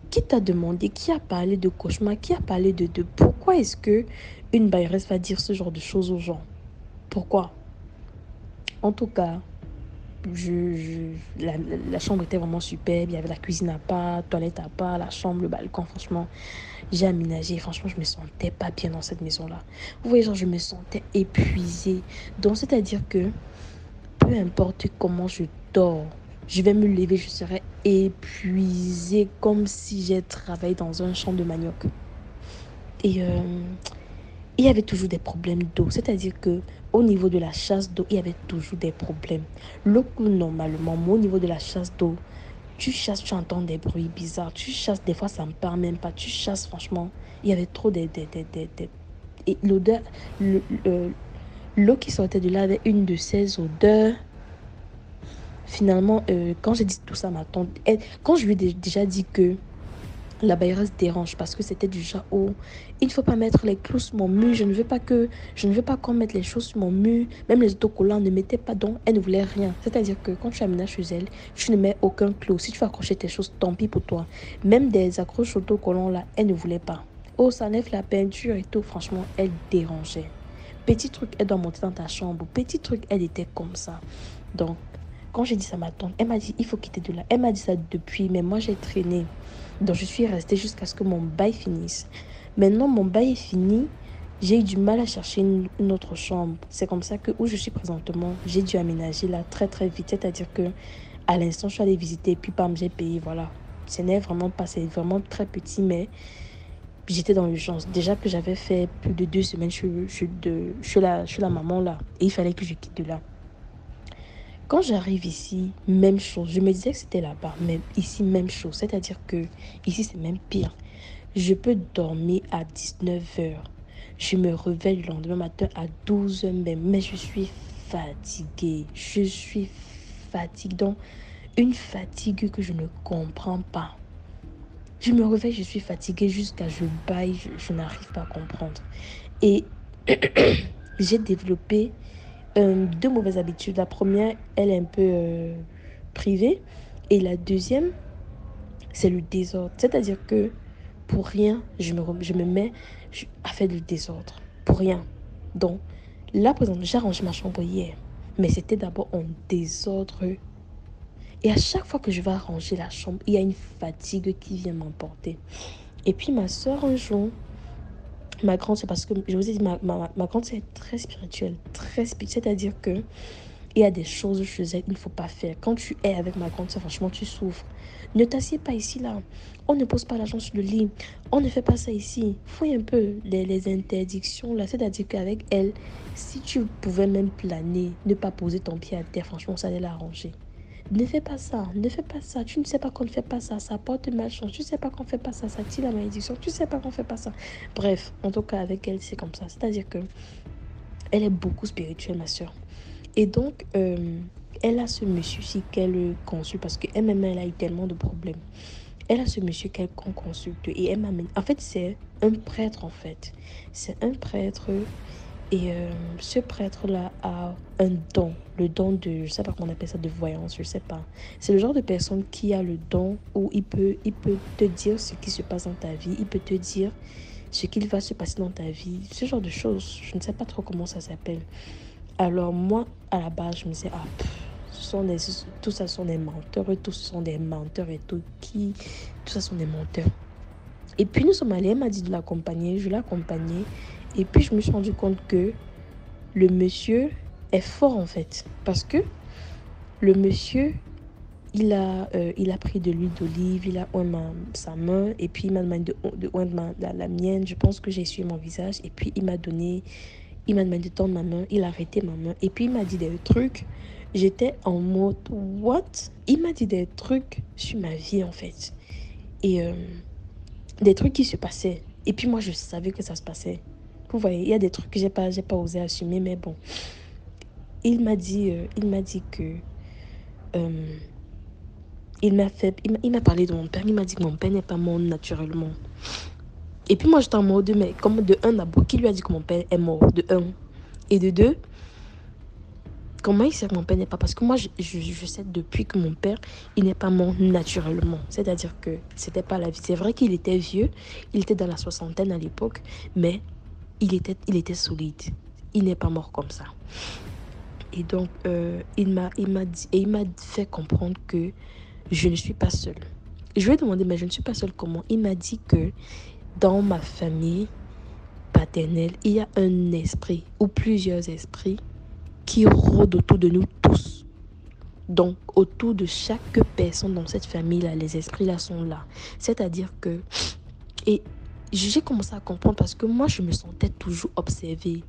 Qui t'a demandé, qui a parlé de cauchemar, qui a parlé de pourquoi est-ce que une bailleresse va dire ce genre de choses aux gens? Pourquoi? En tout cas, la chambre était vraiment superbe. Il y avait la cuisine à part, toilette à part, la chambre, le balcon. Franchement, j'ai aménagé. Franchement, je me sentais pas bien dans cette maison-là. Vous voyez, genre, je me sentais épuisée. Donc, c'est-à-dire que peu importe comment je dors, je vais me lever, je serai épuisée comme si j'ai travaillé dans un champ de manioc. Et il y avait toujours des problèmes d'eau. C'est-à-dire que au niveau de la chasse d'eau, il y avait toujours des problèmes. L'eau coule normalement, mais au niveau de la chasse d'eau, tu chasses, tu entends des bruits bizarres. Tu chasses, des fois ça ne part même pas. Tu chasses, franchement, il y avait trop et l'odeur, l'eau qui sortait de là avait une de ces odeurs. Finalement, quand j'ai dit tout ça à ma tante, quand je lui ai déjà dit que La bailleuse dérange parce que c'était du genre, oh, il ne faut pas mettre les clous sur mon mur, je ne veux pas qu'on mette les choses sur mon mur, même les autocollants ne mettaient pas, donc elle ne voulait rien. C'est-à-dire que quand tu aménages chez elle, tu ne mets aucun clou. Si tu veux accrocher tes choses, tant pis pour toi. Même des accroches autocollants là, elle ne voulait pas. Oh, ça enlève la peinture et tout, franchement, elle dérangeait. Petit truc, elle doit monter dans ta chambre. Petit truc, elle était comme ça. Donc, quand j'ai dit ça à ma tante, elle m'a dit, il faut quitter de là. Elle m'a dit ça depuis, mais moi j'ai traîné. Donc, je suis restée jusqu'à ce que mon bail finisse. Maintenant, mon bail est fini. J'ai eu du mal à chercher une autre chambre. C'est comme ça que où je suis présentement, j'ai dû aménager là très très vite. C'est-à-dire que à l'instant, je suis allée visiter et puis bam, j'ai payé. Voilà. Ce n'est vraiment pas, c'est vraiment très petit, mais j'étais dans l'urgence. Déjà que j'avais fait plus de 2 semaines chez la maman là. Et il fallait que je quitte de là. Quand j'arrive ici, même chose. Je me disais que c'était là-bas, mais ici, même chose. C'est-à-dire que ici, c'est même pire. Je peux dormir à 19h. Je me réveille le lendemain matin à 12h même. Mais je suis fatiguée. Je suis fatiguée. Donc, une fatigue que je ne comprends pas. Je me réveille, je suis fatiguée jusqu'à je baille. Je n'arrive pas à comprendre. Et j'ai développé 2 mauvaises habitudes. La première, elle est un peu privée. Et la deuxième, c'est le désordre. C'est-à-dire que pour rien, je me mets à faire du désordre. Pour rien. Donc, là, par exemple, j'ai rangé ma chambre hier. Mais c'était d'abord en désordre. Et à chaque fois que je vais ranger la chambre, il y a une fatigue qui vient m'emporter. Et puis, ma soeur, un jour, ma grande, c'est parce que, je vous ai dit, ma grande, c'est très spirituelle. Très spirituelle. C'est-à-dire que il y a des choses chez elle qu'il ne faut pas faire. Quand tu es avec ma grande soeur, franchement, tu souffres. Ne t'assieds pas ici, là. On ne pose pas l'argent sur le lit. On ne fait pas ça ici. Fouille un peu les interdictions, là. C'est-à-dire qu'avec elle, si tu pouvais même planer, ne pas poser ton pied à terre, franchement, ça allait l'arranger. Ne fais pas ça, ne fais pas ça. Tu ne sais pas qu'on ne fait pas ça. Ça porte malchance. Tu ne sais pas qu'on ne fait pas ça. Ça tire la malédiction. Tu ne sais pas qu'on ne fait pas ça. Bref, en tout cas, avec elle, c'est comme ça. C'est-à-dire que elle est beaucoup spirituelle, ma soeur. Et donc, elle a ce monsieur-ci qu'elle consulte parce qu'elle-même, elle a eu tellement de problèmes. Elle a ce monsieur qu'elle consulte et elle m'amène. En fait, c'est un prêtre, en fait. C'est un prêtre et ce prêtre-là a un don. Le don de, je ne sais pas comment on appelle ça, de voyance, je ne sais pas. C'est le genre de personne qui a le don où il peut te dire ce qui se passe dans ta vie. Il peut te dire ce qu'il va se passer dans ta vie. Ce genre de choses, je ne sais pas trop comment ça s'appelle. Alors moi, à la base, je me disais, tout ça sont des menteurs, et tout ce sont des menteurs et tout ça sont des menteurs. Et puis nous sommes allés, elle m'a dit de l'accompagner, je l'ai accompagné. Et puis je me suis rendu compte que le monsieur est fort en fait. Parce que le monsieur, il a pris de l'huile d'olive, il a oint sa main, et puis il m'a demandé de oindre la mienne. Je pense que j'ai essuyé mon visage, et puis il m'a demandé de tendre ma main, il a arrêté ma main, et puis il m'a dit des trucs. J'étais en mode, what? Il m'a dit des trucs sur ma vie, en fait. Et des trucs qui se passaient. Et puis moi, je savais que ça se passait. Vous voyez, il y a des trucs que j'ai pas osé assumer, mais bon. Il m'a dit que... il m'a parlé de mon père. Il m'a dit que mon père n'est pas mort naturellement. Et puis moi, j'étais en mode, mais comme de un, d'abord, qui lui a dit que mon père est mort? De un. Et de deux, comment il sait que mon père n'est pas? Parce que moi, je sais depuis que mon père, il n'est pas mort naturellement. C'est-à-dire que c'était pas la vie. C'est vrai qu'il était vieux. Il était dans la soixantaine à l'époque. Mais il était solide. Il n'est pas mort comme ça. Et donc, il m'a fait comprendre que je ne suis pas seule. Je lui ai demandé, mais je ne suis pas seule comment? Il m'a dit que dans ma famille paternelle, il y a un esprit ou plusieurs esprits qui rôdent autour de nous tous. Donc, autour de chaque personne dans cette famille-là, les esprits-là sont là. C'est-à-dire que... Et j'ai commencé à comprendre parce que moi, je me sentais toujours observée.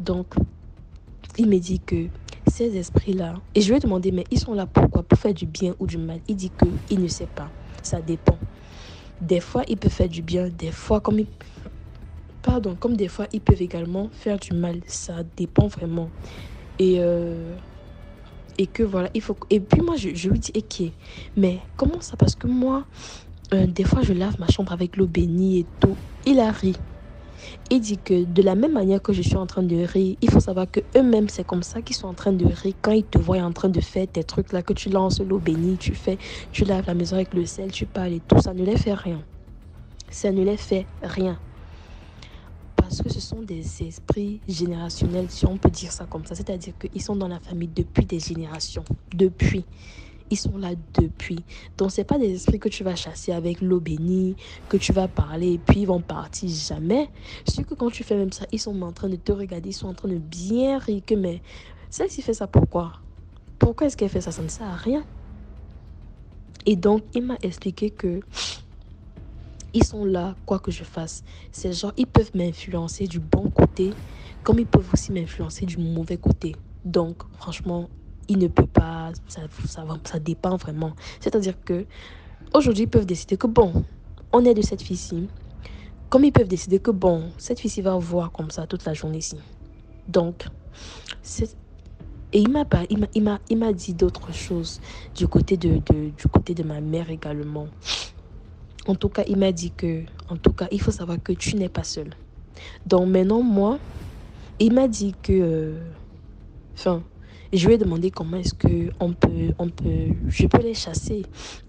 Donc, il me dit que ces esprits-là... Et je lui ai demandé, mais ils sont là pourquoi? Pour faire du bien ou du mal? Il dit qu'il ne sait pas. Ça dépend. Des fois, il peut faire du bien. Des fois, comme des fois, ils peuvent également faire du mal. Ça dépend vraiment. Et Et que voilà, il faut... Et puis moi, je lui dis, ok, mais comment ça? Parce que moi, des fois, je lave ma chambre avec l'eau bénie et tout. Il a ri. Il dit que de la même manière que je suis en train de rire, il faut savoir que eux-mêmes, c'est comme ça qu'ils sont en train de rire quand ils te voient en train de faire tes trucs là, que tu lances l'eau bénie, tu laves la maison avec le sel, tu parles et tout. Ça ne les fait rien. Ça ne les fait rien. Parce que ce sont des esprits générationnels, si on peut dire ça comme ça. C'est-à-dire qu'ils sont dans la famille depuis des générations. Depuis. Ils sont là depuis. Donc, ce n'est pas des esprits que tu vas chasser avec l'eau bénie, que tu vas parler et puis ils vont partir jamais. C'est que quand tu fais même ça, ils sont en train de te regarder, ils sont en train de bien rire. Mais celle-ci fait ça pourquoi? Pourquoi est-ce qu'elle fait ça? Ça ne sert à rien. Et donc, il m'a expliqué que ils sont là, quoi que je fasse. Ces gens, ils peuvent m'influencer du bon côté, comme ils peuvent aussi m'influencer du mauvais côté. Donc, franchement, il ne peut pas, ça dépend vraiment. C'est-à-dire que aujourd'hui, ils peuvent décider que bon, on est de cette fille-ci. Comme ils peuvent décider que bon, cette fille-ci va voir comme ça toute la journée-ci. Donc, et il m'a dit d'autres choses du côté de ma mère également. En tout cas, il m'a dit que, en tout cas, il faut savoir que tu n'es pas seule. Donc maintenant, moi, il m'a dit que, je lui ai demandé comment est-ce que je peux les chasser.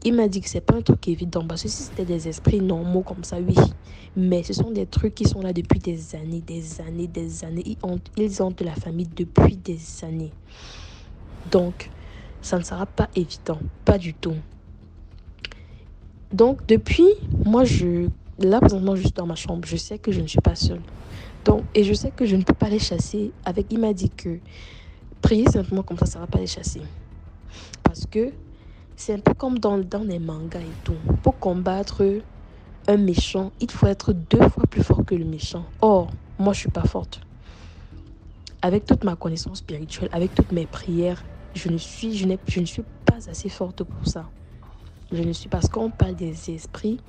Il m'a dit que c'est pas un truc évident parce que si c'était des esprits normaux comme ça, oui. Mais ce sont des trucs qui sont là depuis des années. Ils ont de la famille depuis des années. Donc, ça ne sera pas évident, pas du tout. Donc, depuis, moi, là, présentement, juste dans ma chambre, je sais que je ne suis pas seule. Donc, et je sais que je ne peux pas les chasser avec... Il m'a dit que prier simplement comme ça ne va pas les chasser. Parce que c'est un peu comme dans les mangas et tout. Pour combattre un méchant, il faut être 2 fois plus fort que le méchant. Or, moi, je ne suis pas forte. Avec toute ma connaissance spirituelle, avec toutes mes prières, je ne suis pas assez forte pour ça. Je ne suis parce qu'on parle des esprits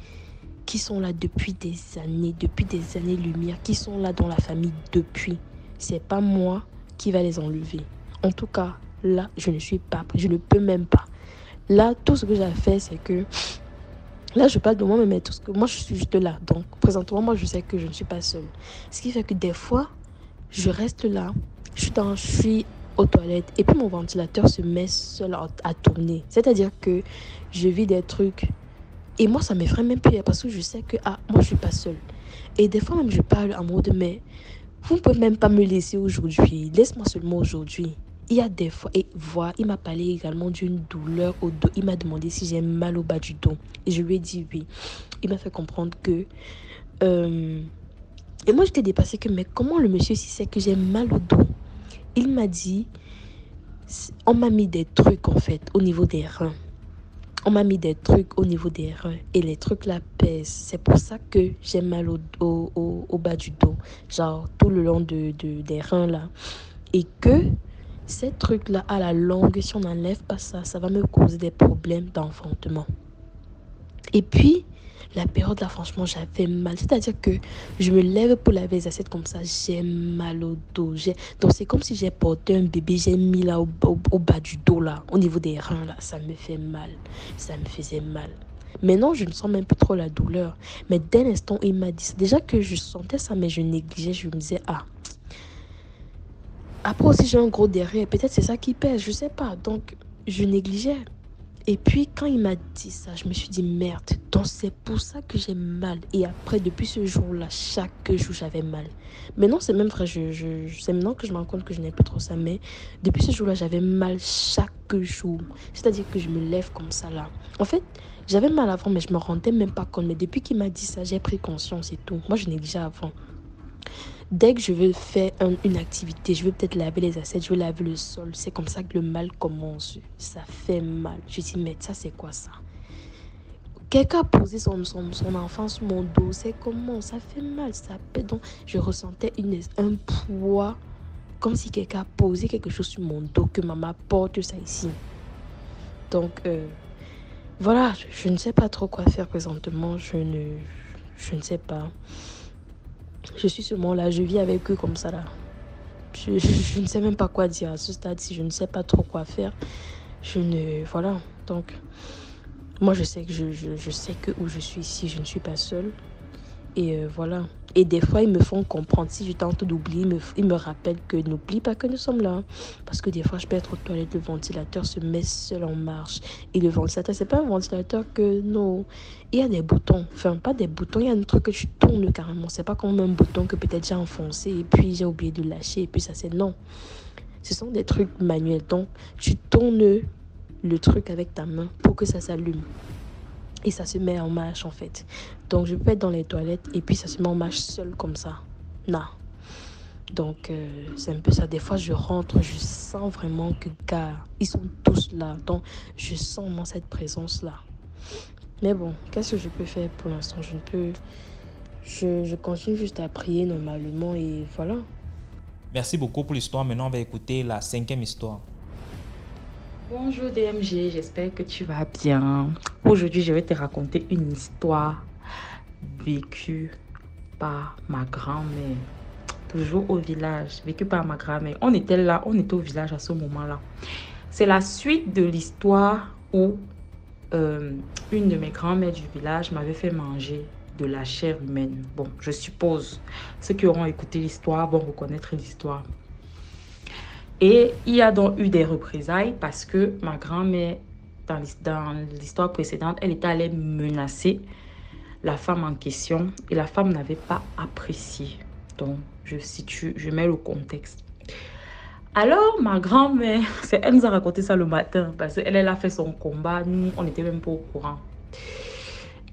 qui sont là depuis des années-lumière, qui sont là dans la famille depuis. C'est pas moi qui va les enlever. En tout cas, là, je ne peux même pas. Là, tout ce que j'ai fait, c'est que là, je parle de moi-même, mais tout ce que moi, je suis juste là. Donc, présentement, moi, je sais que je ne suis pas seule. Ce qui fait que des fois, je reste là, je suis aux toilettes et puis mon ventilateur se met seul à tourner. C'est-à-dire que je vis des trucs et moi ça m'effraie même plus parce que je sais que moi je suis pas seule. Et des fois même je parle à mode mais vous ne pouvez même pas me laisser aujourd'hui. Laisse-moi seulement aujourd'hui. Il y a des fois, et voilà, il m'a parlé également d'une douleur au dos. Il m'a demandé si j'ai mal au bas du dos. Et je lui ai dit oui. Il m'a fait comprendre que et moi j'étais dépassée que mais comment le monsieur si sait que j'ai mal au dos? Il m'a dit, on m'a mis des trucs en fait au niveau des reins. On m'a mis des trucs au niveau des reins et les trucs là pèsent. C'est pour ça que j'ai mal au bas du dos, genre tout le long des reins là. Et que ces trucs là à la longue, si on n'enlève pas ça, ça va me causer des problèmes d'enfantement. Et puis, la période là, franchement, j'avais mal. C'est-à-dire que je me lève pour laver les assiettes comme ça, j'ai mal au dos. Donc, c'est comme si j'ai porté un bébé, j'ai mis là au bas du dos, là, au niveau des reins, là. Ça me fait mal. Ça me faisait mal. Maintenant, je ne sens même plus trop la douleur. Mais dès l'instant, il m'a dit, déjà que je sentais ça, mais je négligeais, je me disais, après aussi, j'ai un gros derrière. Peut-être c'est ça qui pèse, je sais pas. Donc, je négligeais. Et puis, quand il m'a dit ça, je me suis dit, merde, donc c'est pour ça que j'ai mal. Et après, depuis ce jour-là, chaque jour, j'avais mal. Maintenant, c'est même vrai, c'est maintenant que je me rends compte que je n'ai plus trop ça. Mais depuis ce jour-là, j'avais mal chaque jour. C'est-à-dire que je me lève comme ça, là. En fait, j'avais mal avant, mais je me rendais même pas compte. Mais depuis qu'il m'a dit ça, j'ai pris conscience et tout. Moi, je négligeais avant. Dès que je veux faire une activité, je veux peut-être laver les assiettes, je veux laver le sol, c'est comme ça que le mal commence. Ça fait mal. Je dis, mais ça, c'est quoi ça? Quelqu'un a posé son enfant sur mon dos, c'est comment? Ça fait mal, ça pète. Donc, je ressentais un poids, comme si quelqu'un a posé quelque chose sur mon dos, que maman porte ça ici. Donc, voilà, je ne sais pas trop quoi faire présentement, je ne sais pas. Je suis seulement là, je vis avec eux comme ça là. Je ne sais même pas quoi dire à ce stade-ci. Je ne sais pas trop quoi faire. Voilà. Donc, moi, je sais que où je suis ici, je ne suis pas seule. Et voilà. Et des fois, ils me font comprendre. Si je tente d'oublier, ils me rappellent que n'oublie pas que nous sommes là. Parce que des fois, je peux être aux toilettes, le ventilateur se met seul en marche. Et le ventilateur, c'est pas un ventilateur que non. Il y a des boutons. Enfin, pas des boutons. Il y a un truc que tu tournes carrément. C'est pas comme un bouton que peut-être j'ai enfoncé et puis j'ai oublié de lâcher. Et puis ça, c'est non. Ce sont des trucs manuels. Donc, tu tournes le truc avec ta main pour que ça s'allume. Et ça se met en marche en fait. Donc je peux être dans les toilettes et puis ça se met en marche seul comme ça. Non. Donc c'est un peu ça. Des fois je rentre, je sens vraiment que gars, ils sont tous là. Donc je sens vraiment cette présence là. Mais bon, qu'est-ce que je peux faire pour l'instant? Je ne peux... Je continue juste à prier normalement et voilà. Merci beaucoup pour l'histoire. Maintenant, on va écouter la 5e histoire. Bonjour DMG, j'espère que tu vas bien. Aujourd'hui, je vais te raconter une histoire vécue par ma grand-mère. Toujours au village, vécue par ma grand-mère. On était là, on était au village à ce moment-là. C'est la suite de l'histoire où une de mes grand-mères du village m'avait fait manger de la chair humaine. Bon, je suppose, ceux qui auront écouté l'histoire vont reconnaître l'histoire. Et il y a donc eu des représailles parce que ma grand-mère, dans l'histoire précédente, elle était allée menacer la femme en question et la femme n'avait pas apprécié. Donc, je mets le contexte. Alors, ma grand-mère, elle nous a raconté ça le matin parce qu'elle a fait son combat. Nous, on n'était même pas au courant.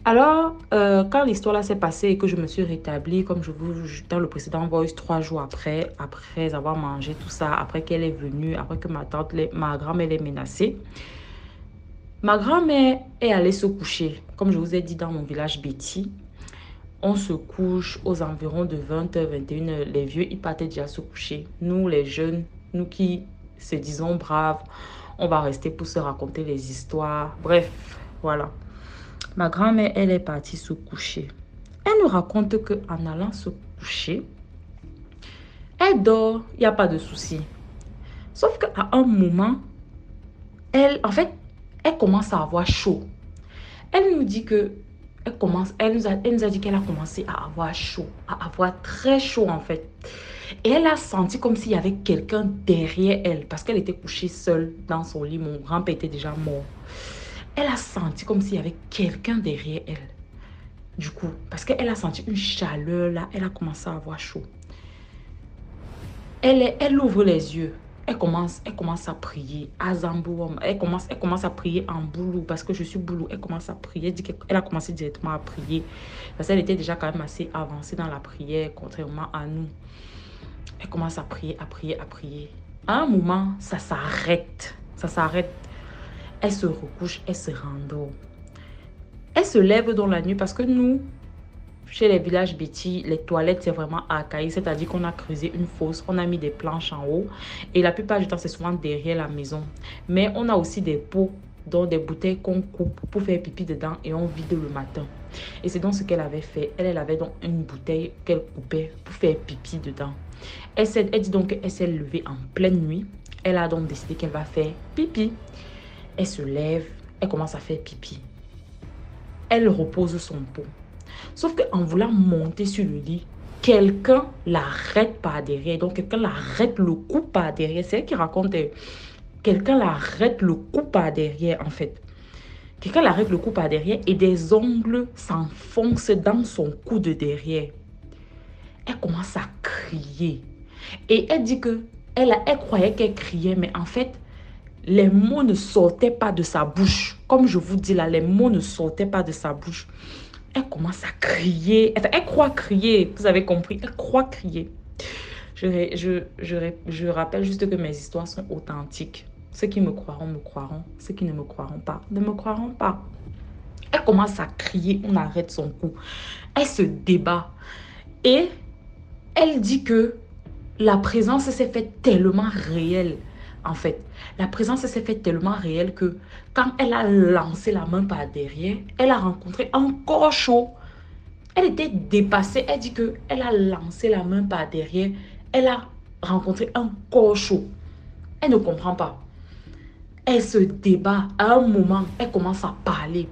Alors, quand l'histoire là s'est passée et que je me suis rétablie, comme dans le précédent voice, 3 jours après avoir mangé tout ça, après qu'elle est venue, après que ma grand-mère l'ait menacée, ma grand-mère est allée se coucher. Comme je vous ai dit, dans mon village Betty, on se couche aux environs de 20h, 21h. Les vieux, ils partaient déjà se coucher. Nous, les jeunes, nous qui se disons braves, on va rester pour se raconter les histoires. Bref, voilà. Ma grand-mère, elle est partie se coucher. Elle nous raconte qu'en allant se coucher, elle dort, il n'y a pas de souci. Sauf qu'à un moment, elle commence à avoir chaud. Elle nous dit que elle nous a dit qu'elle a commencé à avoir chaud, à avoir très chaud en fait. Et elle a senti comme s'il y avait quelqu'un derrière elle parce qu'elle était couchée seule dans son lit. Mon grand-père était déjà mort. Elle a senti comme s'il y avait quelqu'un derrière elle. Du coup, parce qu'elle a senti une chaleur là, elle a commencé à avoir chaud. Elle ouvre les yeux. Elle commence à prier. Elle commence à prier en boulou parce que je suis boulou. Elle commence à prier. Elle a commencé directement à prier parce qu'elle était déjà quand même assez avancée dans la prière, contrairement à nous. Elle commence à prier, à prier, à prier. À un moment, ça s'arrête. Ça s'arrête. Elle se recouche, elle se rendort. Elle se lève dans la nuit parce que nous, chez les villages Betty, les toilettes, c'est vraiment archaïque. C'est-à-dire qu'on a creusé une fosse, on a mis des planches en haut. Et la plupart du temps, c'est souvent derrière la maison. Mais on a aussi des pots, dont des bouteilles qu'on coupe pour faire pipi dedans et on vide le matin. Et c'est donc ce qu'elle avait fait. Elle avait donc une bouteille qu'elle coupait pour faire pipi dedans. Elle dit donc qu'elle s'est levée en pleine nuit. Elle a donc décidé qu'elle va faire pipi. Elle se lève, elle commence à faire pipi. Elle repose son pot. Sauf qu'en voulant monter sur le lit, quelqu'un l'arrête par derrière. Donc, quelqu'un l'arrête le cou par derrière. C'est elle qui raconte. Quelqu'un l'arrête le cou par derrière, en fait. Quelqu'un l'arrête le cou par derrière et des ongles s'enfoncent dans son cou de derrière. Elle commence à crier. Et elle dit que elle croyait qu'elle criait, mais en fait, les mots ne sortaient pas de sa bouche. Comme je vous dis là, les mots ne sortaient pas de sa bouche. Elle commence à crier. Elle croit crier. Vous avez compris? Elle croit crier. Je rappelle juste que mes histoires sont authentiques. Ceux qui me croiront, me croiront. Ceux qui ne me croiront pas, ne me croiront pas. Elle commence à crier. On arrête son cou. Elle se débat. Et elle dit que la présence s'est faite tellement réelle. En fait, la présence s'est faite tellement réelle que quand elle a lancé la main par derrière, elle a rencontré encore chaud. Elle était dépassée. Elle dit qu'elle a lancé la main par derrière. Elle a rencontrer un corps chaud. Elle ne comprend pas. Elle se débat. À un moment, elle commence à parler,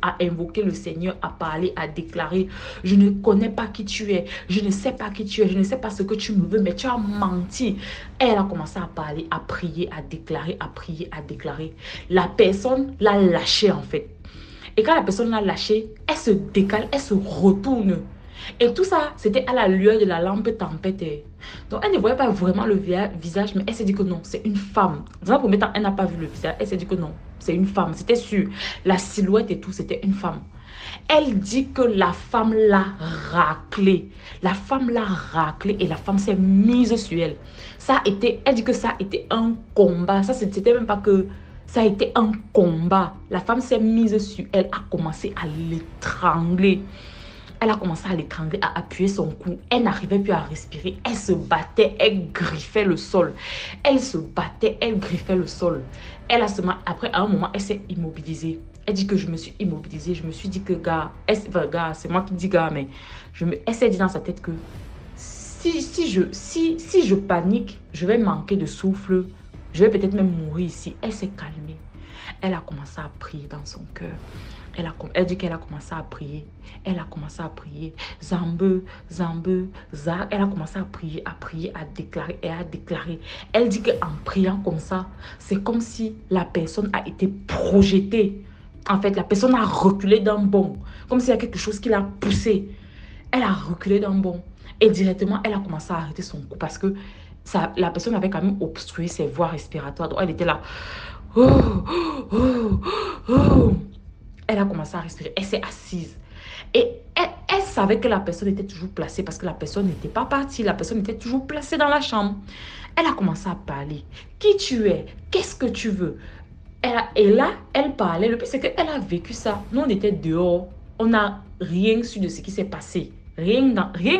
à invoquer le Seigneur, à parler, à déclarer. Je ne connais pas qui tu es. Je ne sais pas qui tu es. Je ne sais pas ce que tu me veux, mais tu as menti. Elle a commencé à parler, à prier, à déclarer, à prier, à déclarer. La personne l'a lâché en fait. Et quand la personne l'a lâché, elle se décale, elle se retourne. Et tout ça, c'était à la lueur de la lampe tempête. Donc, elle ne voyait pas vraiment le visage, mais elle s'est dit que non, c'est une femme. Dans un premier temps, elle n'a pas vu le visage. Elle s'est dit que non, c'est une femme. C'était sûr. La silhouette et tout, c'était une femme. Elle dit que la femme l'a raclée. La femme l'a raclée et la femme s'est mise sur elle. Elle dit que ça a été un combat. Ça, c'était même pas que... Ça a été un combat. La femme s'est mise sur elle, a commencé à l'étrangler. Elle a commencé à l'étrangler, à appuyer son cou. Elle n'arrivait plus à respirer. Elle se battait, elle griffait le sol. Elle se battait, elle griffait le sol. Après, à un moment, elle s'est immobilisée. Elle dit que je me suis immobilisée. Je me suis dit que, c'est moi qui dis gars, mais elle s'est dit dans sa tête que si je panique, je vais manquer de souffle. Je vais peut-être même mourir ici. Elle s'est calmée. Elle a commencé à prier dans son cœur. Elle dit qu'elle a commencé à prier. Elle a commencé à prier. Zambeu, Zah. Elle a commencé à prier, à déclarer et à déclarer. Elle dit qu'en priant comme ça, c'est comme si la personne a été projetée. En fait, la personne a reculé d'un bond. Comme s'il y a quelque chose qui l'a poussée. Elle a reculé d'un bond. Et directement, elle a commencé à arrêter son coup parce que la personne avait quand même obstrué ses voies respiratoires. Donc, elle était là. Oh, oh, oh. Elle a commencé à respirer. Elle s'est assise. Et elle savait que la personne était toujours placée parce que la personne n'était pas partie. La personne était toujours placée dans la chambre. Elle a commencé à parler. Qui tu es? Qu'est-ce que tu veux? Et là, elle parlait. Le pire, c'est qu'elle a vécu ça. Nous, on était dehors. On n'a rien su de ce qui s'est passé. Rien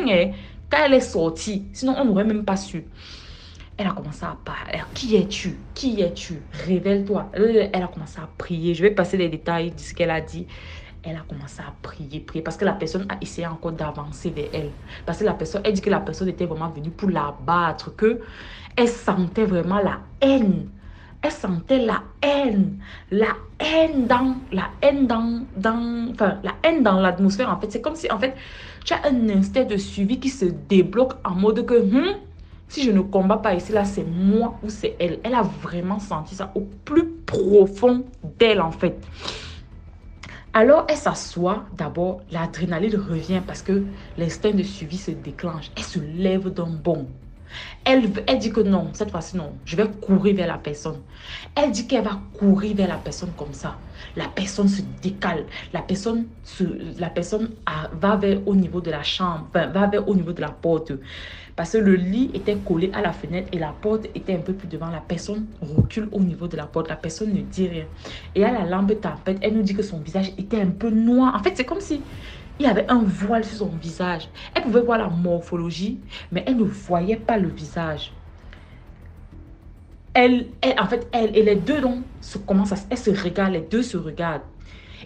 est quand elle est sortie. Sinon, on n'aurait même pas su. Elle a commencé à parler. Qui es-tu? Qui es-tu? Révèle-toi. Elle a commencé à prier. Je vais passer les détails de ce qu'elle a dit. Elle a commencé à prier parce que la personne a essayé encore d'avancer vers elle. Parce que elle dit que la personne était vraiment venue pour la battre, que elle sentait vraiment la haine. Elle sentait la haine dans l'atmosphère en fait. C'est comme si en fait tu as un instinct de suivi qui se débloque en mode que si je ne combats pas ici, là, c'est moi ou c'est elle. Elle a vraiment senti ça au plus profond d'elle, en fait. Alors, elle s'assoit. D'abord, l'adrénaline revient parce que l'instinct de suivi se déclenche. Elle se lève d'un bond. Elle dit que non, cette fois-ci, non. Je vais courir vers la personne. Elle dit qu'elle va courir vers la personne comme ça. La personne se décale. La personne va vers au niveau de la chambre, va vers au niveau de la porte. Parce que le lit était collé à la fenêtre et la porte était un peu plus devant. La personne recule au niveau de la porte. La personne ne dit rien. Et à la lampe tempête, elle nous dit que son visage était un peu noir. En fait, c'est comme si il y avait un voile sur son visage. Elle pouvait voir la morphologie, mais elle ne voyait pas le visage. En fait, et les deux donc, elles se regardent, les deux se regardent.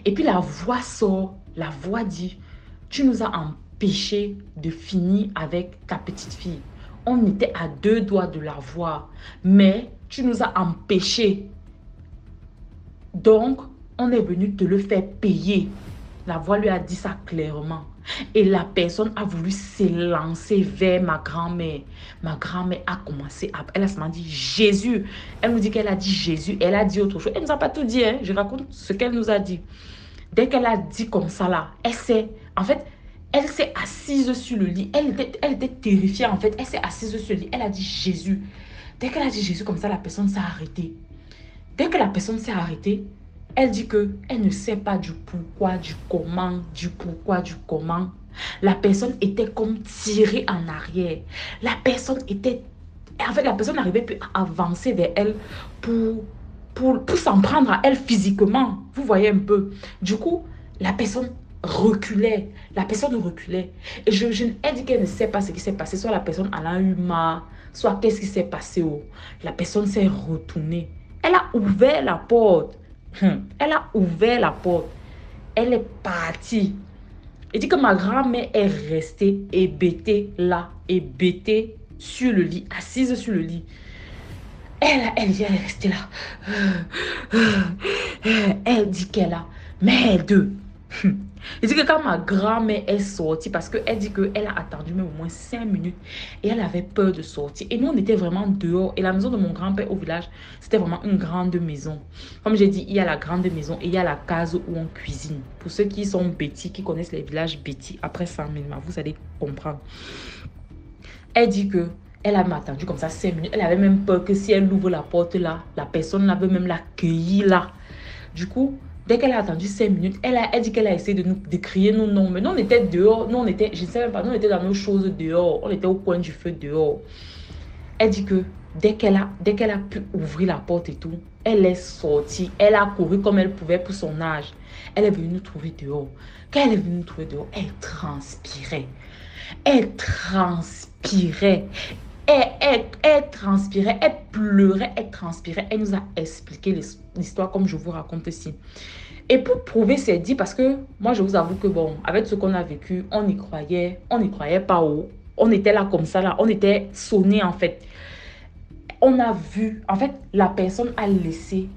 Et puis la voix sort, la voix dit, tu nous as empêché de finir avec ta petite fille. On était à 2 doigts de la voir, mais tu nous as empêché. Donc, on est venu te le faire payer. La voix lui a dit ça clairement. Et la personne a voulu s'élancer vers ma grand-mère. Ma grand-mère a commencé à... Elle a seulement dit Jésus. Elle nous dit qu'elle a dit Jésus. Elle a dit autre chose. Elle ne nous a pas tout dit. Hein. Je raconte ce qu'elle nous a dit. Dès qu'elle a dit comme ça là, elle s'est assise sur le lit. Elle était terrifiée en fait. Elle s'est assise sur le lit. Elle a dit Jésus. Dès qu'elle a dit Jésus comme ça, la personne s'est arrêtée. Dès que la personne s'est arrêtée, elle dit qu'elle ne sait pas du pourquoi, du comment. La personne était comme tirée en arrière. La personne n'arrivait plus à avancer vers elle pour s'en prendre à elle physiquement. Vous voyez un peu. Du coup, la personne reculait. Et elle dit qu'elle ne sait pas ce qui s'est passé. Soit la personne elle a eu marre, soit qu'est-ce qui s'est passé. La personne s'est retournée. Elle a ouvert la porte. Elle est partie. Elle dit que ma grand-mère est restée hébétée là, hébétée sur le lit, assise sur le lit. Elle est restée là. Elle dit qu'elle a merde. Elle dit que quand ma grand-mère est sortie, parce qu'elle dit qu'elle a attendu même au moins 5 minutes et elle avait peur de sortir. Et nous, on était vraiment dehors. Et la maison de mon grand-père au village, c'était vraiment une grande maison. Comme j'ai dit, il y a la grande maison et il y a la case où on cuisine. Pour ceux qui sont bêtis, qui connaissent les villages bêtis, après 100 000, vous allez comprendre. Elle dit que elle a attendu comme ça 5 minutes. Elle avait même peur que si elle ouvre la porte là, la personne là veut même l'accueillir là. Du coup, dès qu'elle a attendu 5 minutes, elle dit qu'elle a essayé de crier nos noms. Mais nous, on était dehors. Nous, on était, je ne sais même pas, nous, on était dans nos choses dehors. On était au coin du feu dehors. Elle dit que dès qu'elle a pu ouvrir la porte et tout, elle est sortie. Elle a couru comme elle pouvait pour son âge. Elle est venue nous trouver dehors. Quand elle est venue nous trouver dehors, elle transpirait. Elle transpirait. Elle transpirait, elle pleurait, elle transpirait. Elle nous a expliqué l'histoire comme je vous raconte ici. Et pour prouver, c'est dit parce que moi, je vous avoue que bon, avec ce qu'on a vécu, on n'y croyait pas haut. On était là comme ça, là, on était sonnés en fait. On a vu, en fait, la personne a laissé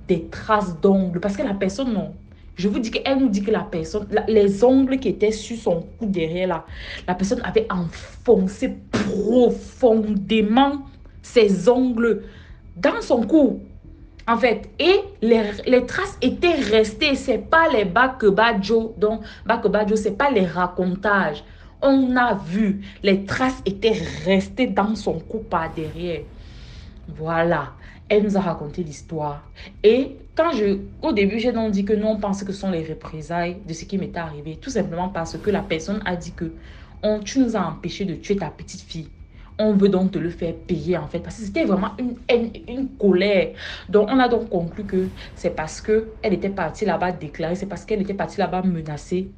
des traces d'ongles parce que la personne, non. Je vous dis qu'elle nous dit que la personne, les ongles qui étaient sur son cou derrière là, la personne avait enfoncé profondément ses ongles dans son cou. En fait, et les traces étaient restées. C'est pas les Bakebadjo. Donc, Bakebadjo, c'est pas les racontages. On a vu, les traces étaient restées dans son cou par derrière. Voilà. Elle nous a raconté l'histoire. Et au début, j'ai donc dit que nous, on pensait que ce sont les représailles de ce qui m'était arrivé. Tout simplement parce que la personne a dit que tu nous as empêché de tuer ta petite fille. On veut donc te le faire payer en fait. Parce que c'était vraiment une colère. Donc, on a donc conclu que c'est parce qu'elle était partie là-bas déclarer. C'est parce qu'elle était partie là-bas menacée.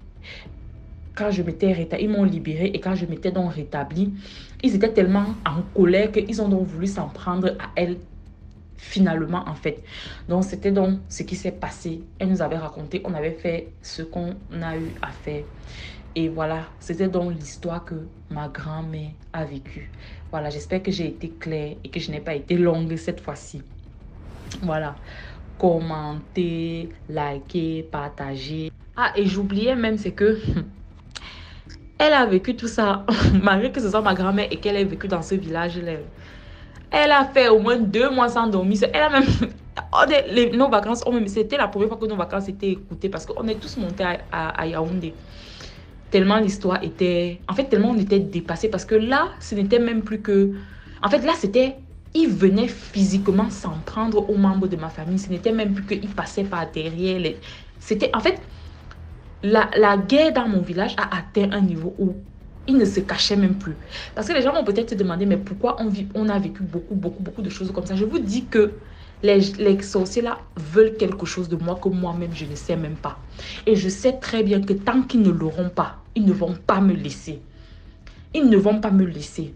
Quand je m'étais rétablie, ils m'ont libérée. Et quand je m'étais donc rétablie, ils étaient tellement en colère qu'ils ont donc voulu s'en prendre à elle. Finalement, en fait. Donc, c'était donc ce qui s'est passé. Elle nous avait raconté, on avait fait ce qu'on a eu à faire. Et voilà, c'était donc l'histoire que ma grand-mère a vécue. Voilà, j'espère que j'ai été claire et que je n'ai pas été longue cette fois-ci. Voilà. Commentez, likez, partagez. Ah, et j'oubliais même, c'est que elle a vécu tout ça, malgré que ce soit ma grand-mère et qu'elle ait vécu dans ce village-là. Elle a fait au moins 2 mois sans dormir. Elle a même... nos vacances, c'était la première fois que nos vacances étaient écoutées parce qu'on est tous montés à Yaoundé. Tellement l'histoire était... En fait, tellement on était dépassés parce que là, ce n'était même plus que... En fait, là, c'était... Ils venaient physiquement s'en prendre aux membres de ma famille. Ce n'était même plus qu'ils passaient par derrière. C'était... En fait, la guerre dans mon village a atteint un niveau où il ne se cachait même plus. Parce que les gens vont peut-être se demander, mais pourquoi on a vécu beaucoup de choses comme ça. Je vous dis que les sorciers là veulent quelque chose de moi que moi-même je ne sais même pas. Et je sais très bien que tant qu'ils ne l'auront pas, ils ne vont pas me laisser. Ils ne vont pas me laisser.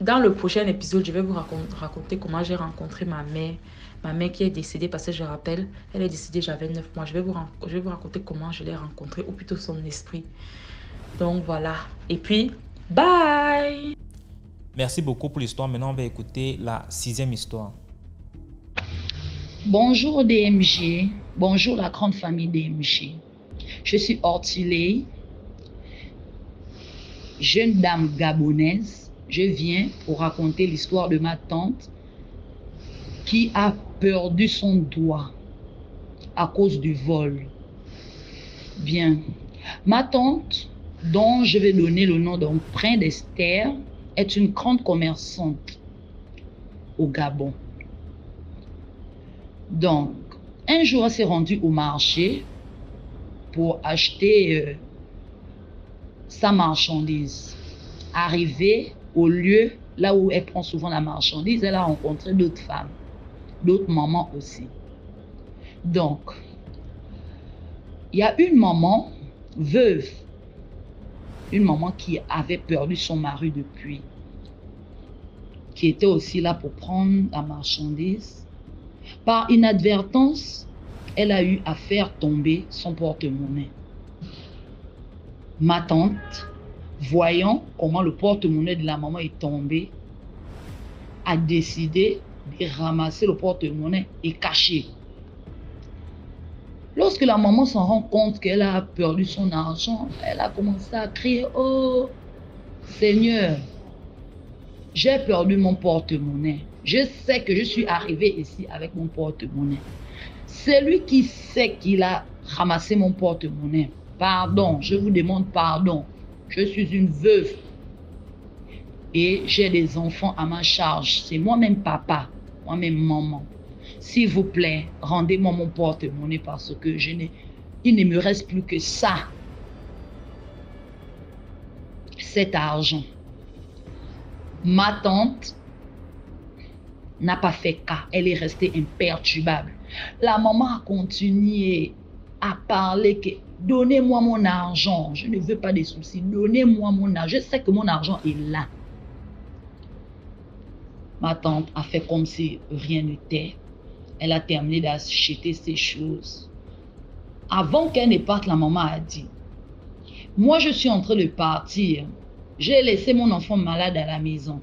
Dans le prochain épisode, je vais vous raconter comment j'ai rencontré ma mère. Ma mère qui est décédée parce que je rappelle, elle est décédée, j'avais 9 mois. Je vais vous raconter comment je l'ai rencontrée, ou plutôt son esprit. Donc voilà. Et puis, bye! Merci beaucoup pour l'histoire. Maintenant, on va écouter la 6e histoire. Bonjour DMG. Bonjour la grande famille DMG. Je suis Ortilé, jeune dame gabonaise. Je viens pour raconter l'histoire de ma tante qui a perdu son doigt à cause du vol. Bien. Ma tante, dont je vais donner le nom d'emprunt d'Esther, est une grande commerçante au Gabon. Donc, un jour, elle s'est rendue au marché pour acheter sa marchandise. Arrivée au lieu, là où elle prend souvent la marchandise, elle a rencontré d'autres femmes, d'autres mamans aussi. Donc, il y a une maman veuve, une maman qui avait perdu son mari depuis, qui était aussi là pour prendre la marchandise. Par inadvertance, elle a eu à faire tomber son porte-monnaie. Ma tante voyant comment le porte-monnaie de la maman est tombé, a décidé de ramasser le porte-monnaie et cacher. Lorsque la maman s'en rend compte qu'elle a perdu son argent, elle a commencé à crier « Oh Seigneur, j'ai perdu mon porte-monnaie. Je sais que je suis arrivée ici avec mon porte-monnaie. C'est lui qui sait qu'il a ramassé mon porte-monnaie. Pardon, je vous demande pardon. Je suis une veuve et j'ai des enfants à ma charge. C'est moi-même papa, moi-même maman. S'il vous plaît, rendez-moi mon porte-monnaie parce que il ne me reste plus que ça. Cet argent. » Ma tante n'a pas fait cas. Elle est restée imperturbable. La maman a continué à parler que donnez-moi mon argent. Je ne veux pas de soucis. Donnez-moi mon argent. Je sais que mon argent est là. Ma tante a fait comme si rien n'était. Elle a terminé d'acheter ses choses. Avant qu'elle ne parte, la maman a dit, moi je suis en train de partir. J'ai laissé mon enfant malade à la maison.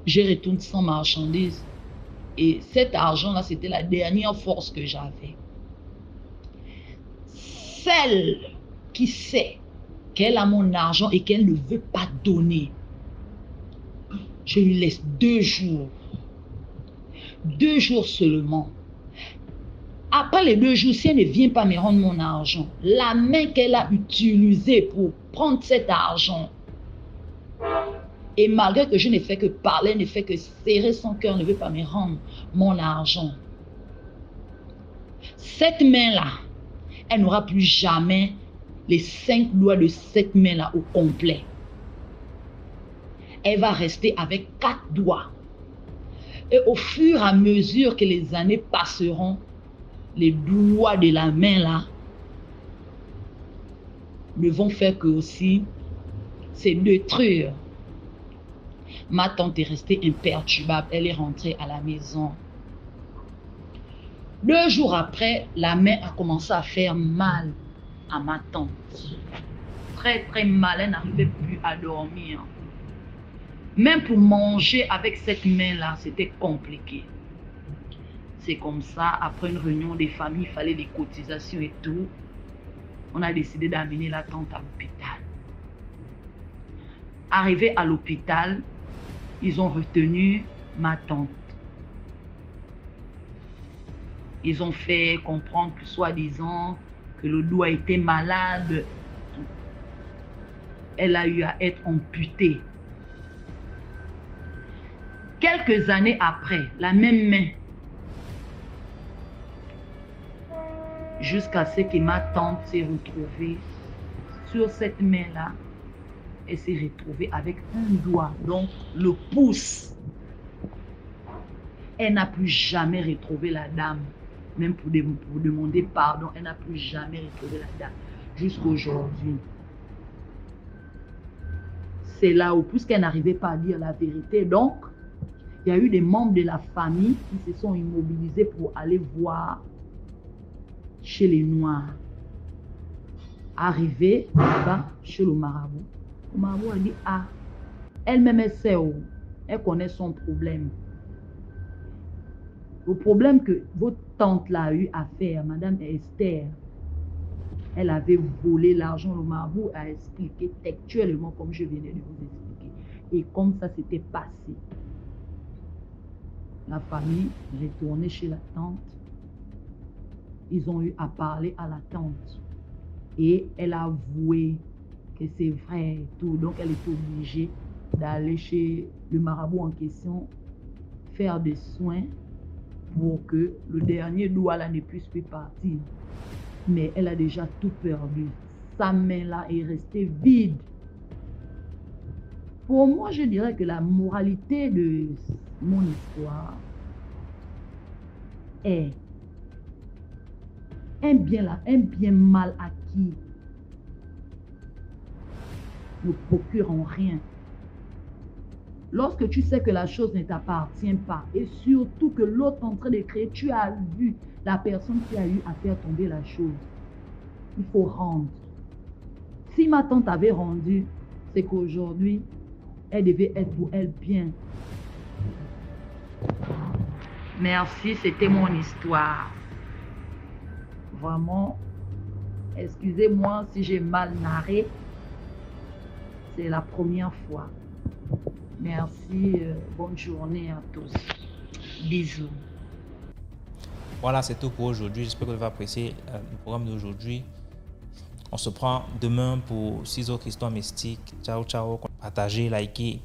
Je retourne sans marchandises. Et cet argent-là, c'était la dernière force que j'avais. Celle qui sait qu'elle a mon argent et qu'elle ne veut pas donner, je lui laisse 2 jours. 2 jours seulement. Après les 2 jours, si elle ne vient pas me rendre mon argent, la main qu'elle a utilisée pour prendre cet argent, et malgré que je n'ai fait que parler, ne fait que serrer son cœur, ne veut pas me rendre mon argent. Cette main-là, elle n'aura plus jamais les 5 doigts de cette main-là au complet. Elle va rester avec 4 doigts. Et au fur et à mesure que les années passeront, les doigts de la main-là ne vont faire que aussi se détruire. Ma tante est restée imperturbable. Elle est rentrée à la maison. 2 jours après, la main a commencé à faire mal à ma tante. Très, très mal. Elle n'arrivait plus à dormir. Même pour manger avec cette main-là, c'était compliqué. C'est comme ça, après une réunion des familles, il fallait des cotisations et tout. On a décidé d'amener la tante à l'hôpital. Arrivée à l'hôpital, ils ont retenu ma tante. Ils ont fait comprendre que soi-disant que le doigt était malade. Elle a eu à être amputée. Quelques années après, la même main, jusqu'à ce que ma tante s'est retrouvée sur cette main-là, elle s'est retrouvée avec un doigt, donc le pouce. Elle n'a plus jamais retrouvé la dame, même pour demander pardon, elle n'a plus jamais retrouvé la dame, jusqu'à aujourd'hui. C'est là où, puisqu'elle n'arrivait pas à dire la vérité, donc, il y a eu des membres de la famille qui se sont immobilisés pour aller voir chez les Noirs. Arrivé là-bas, chez le marabout a dit, ah, elle-même elle sait où, elle connaît son problème. Le problème que votre tante là a eu à faire, Madame Esther, elle avait volé l'argent, le marabout a expliqué textuellement comme je venais de vous expliquer. Et comme ça s'était passé. La famille retournée chez la tante. Ils ont eu à parler à la tante. Et elle a avoué que c'est vrai et tout. Donc elle est obligée d'aller chez le marabout en question, faire des soins pour que le dernier doigt là ne puisse plus partir. Mais elle a déjà tout perdu. Sa main là est restée vide. Pour moi, je dirais que la moralité de mon histoire est un bien mal acquis ne procure en rien. Lorsque tu sais que la chose ne t'appartient pas et surtout que l'autre est en train de créer, tu as vu la personne qui a eu à faire tomber la chose. Il faut rendre. Si ma tante avait rendu, c'est qu'aujourd'hui, elle devait être pour elle bien. Merci, c'était mon histoire. Vraiment, excusez-moi si j'ai mal narré. C'est la première fois. Merci, bonne journée à tous. Bisous. Voilà, c'est tout pour aujourd'hui. J'espère que vous avez apprécié le programme d'aujourd'hui. On se prend demain pour 6 autres histoires mystiques. Ciao, ciao. Partagez, likez.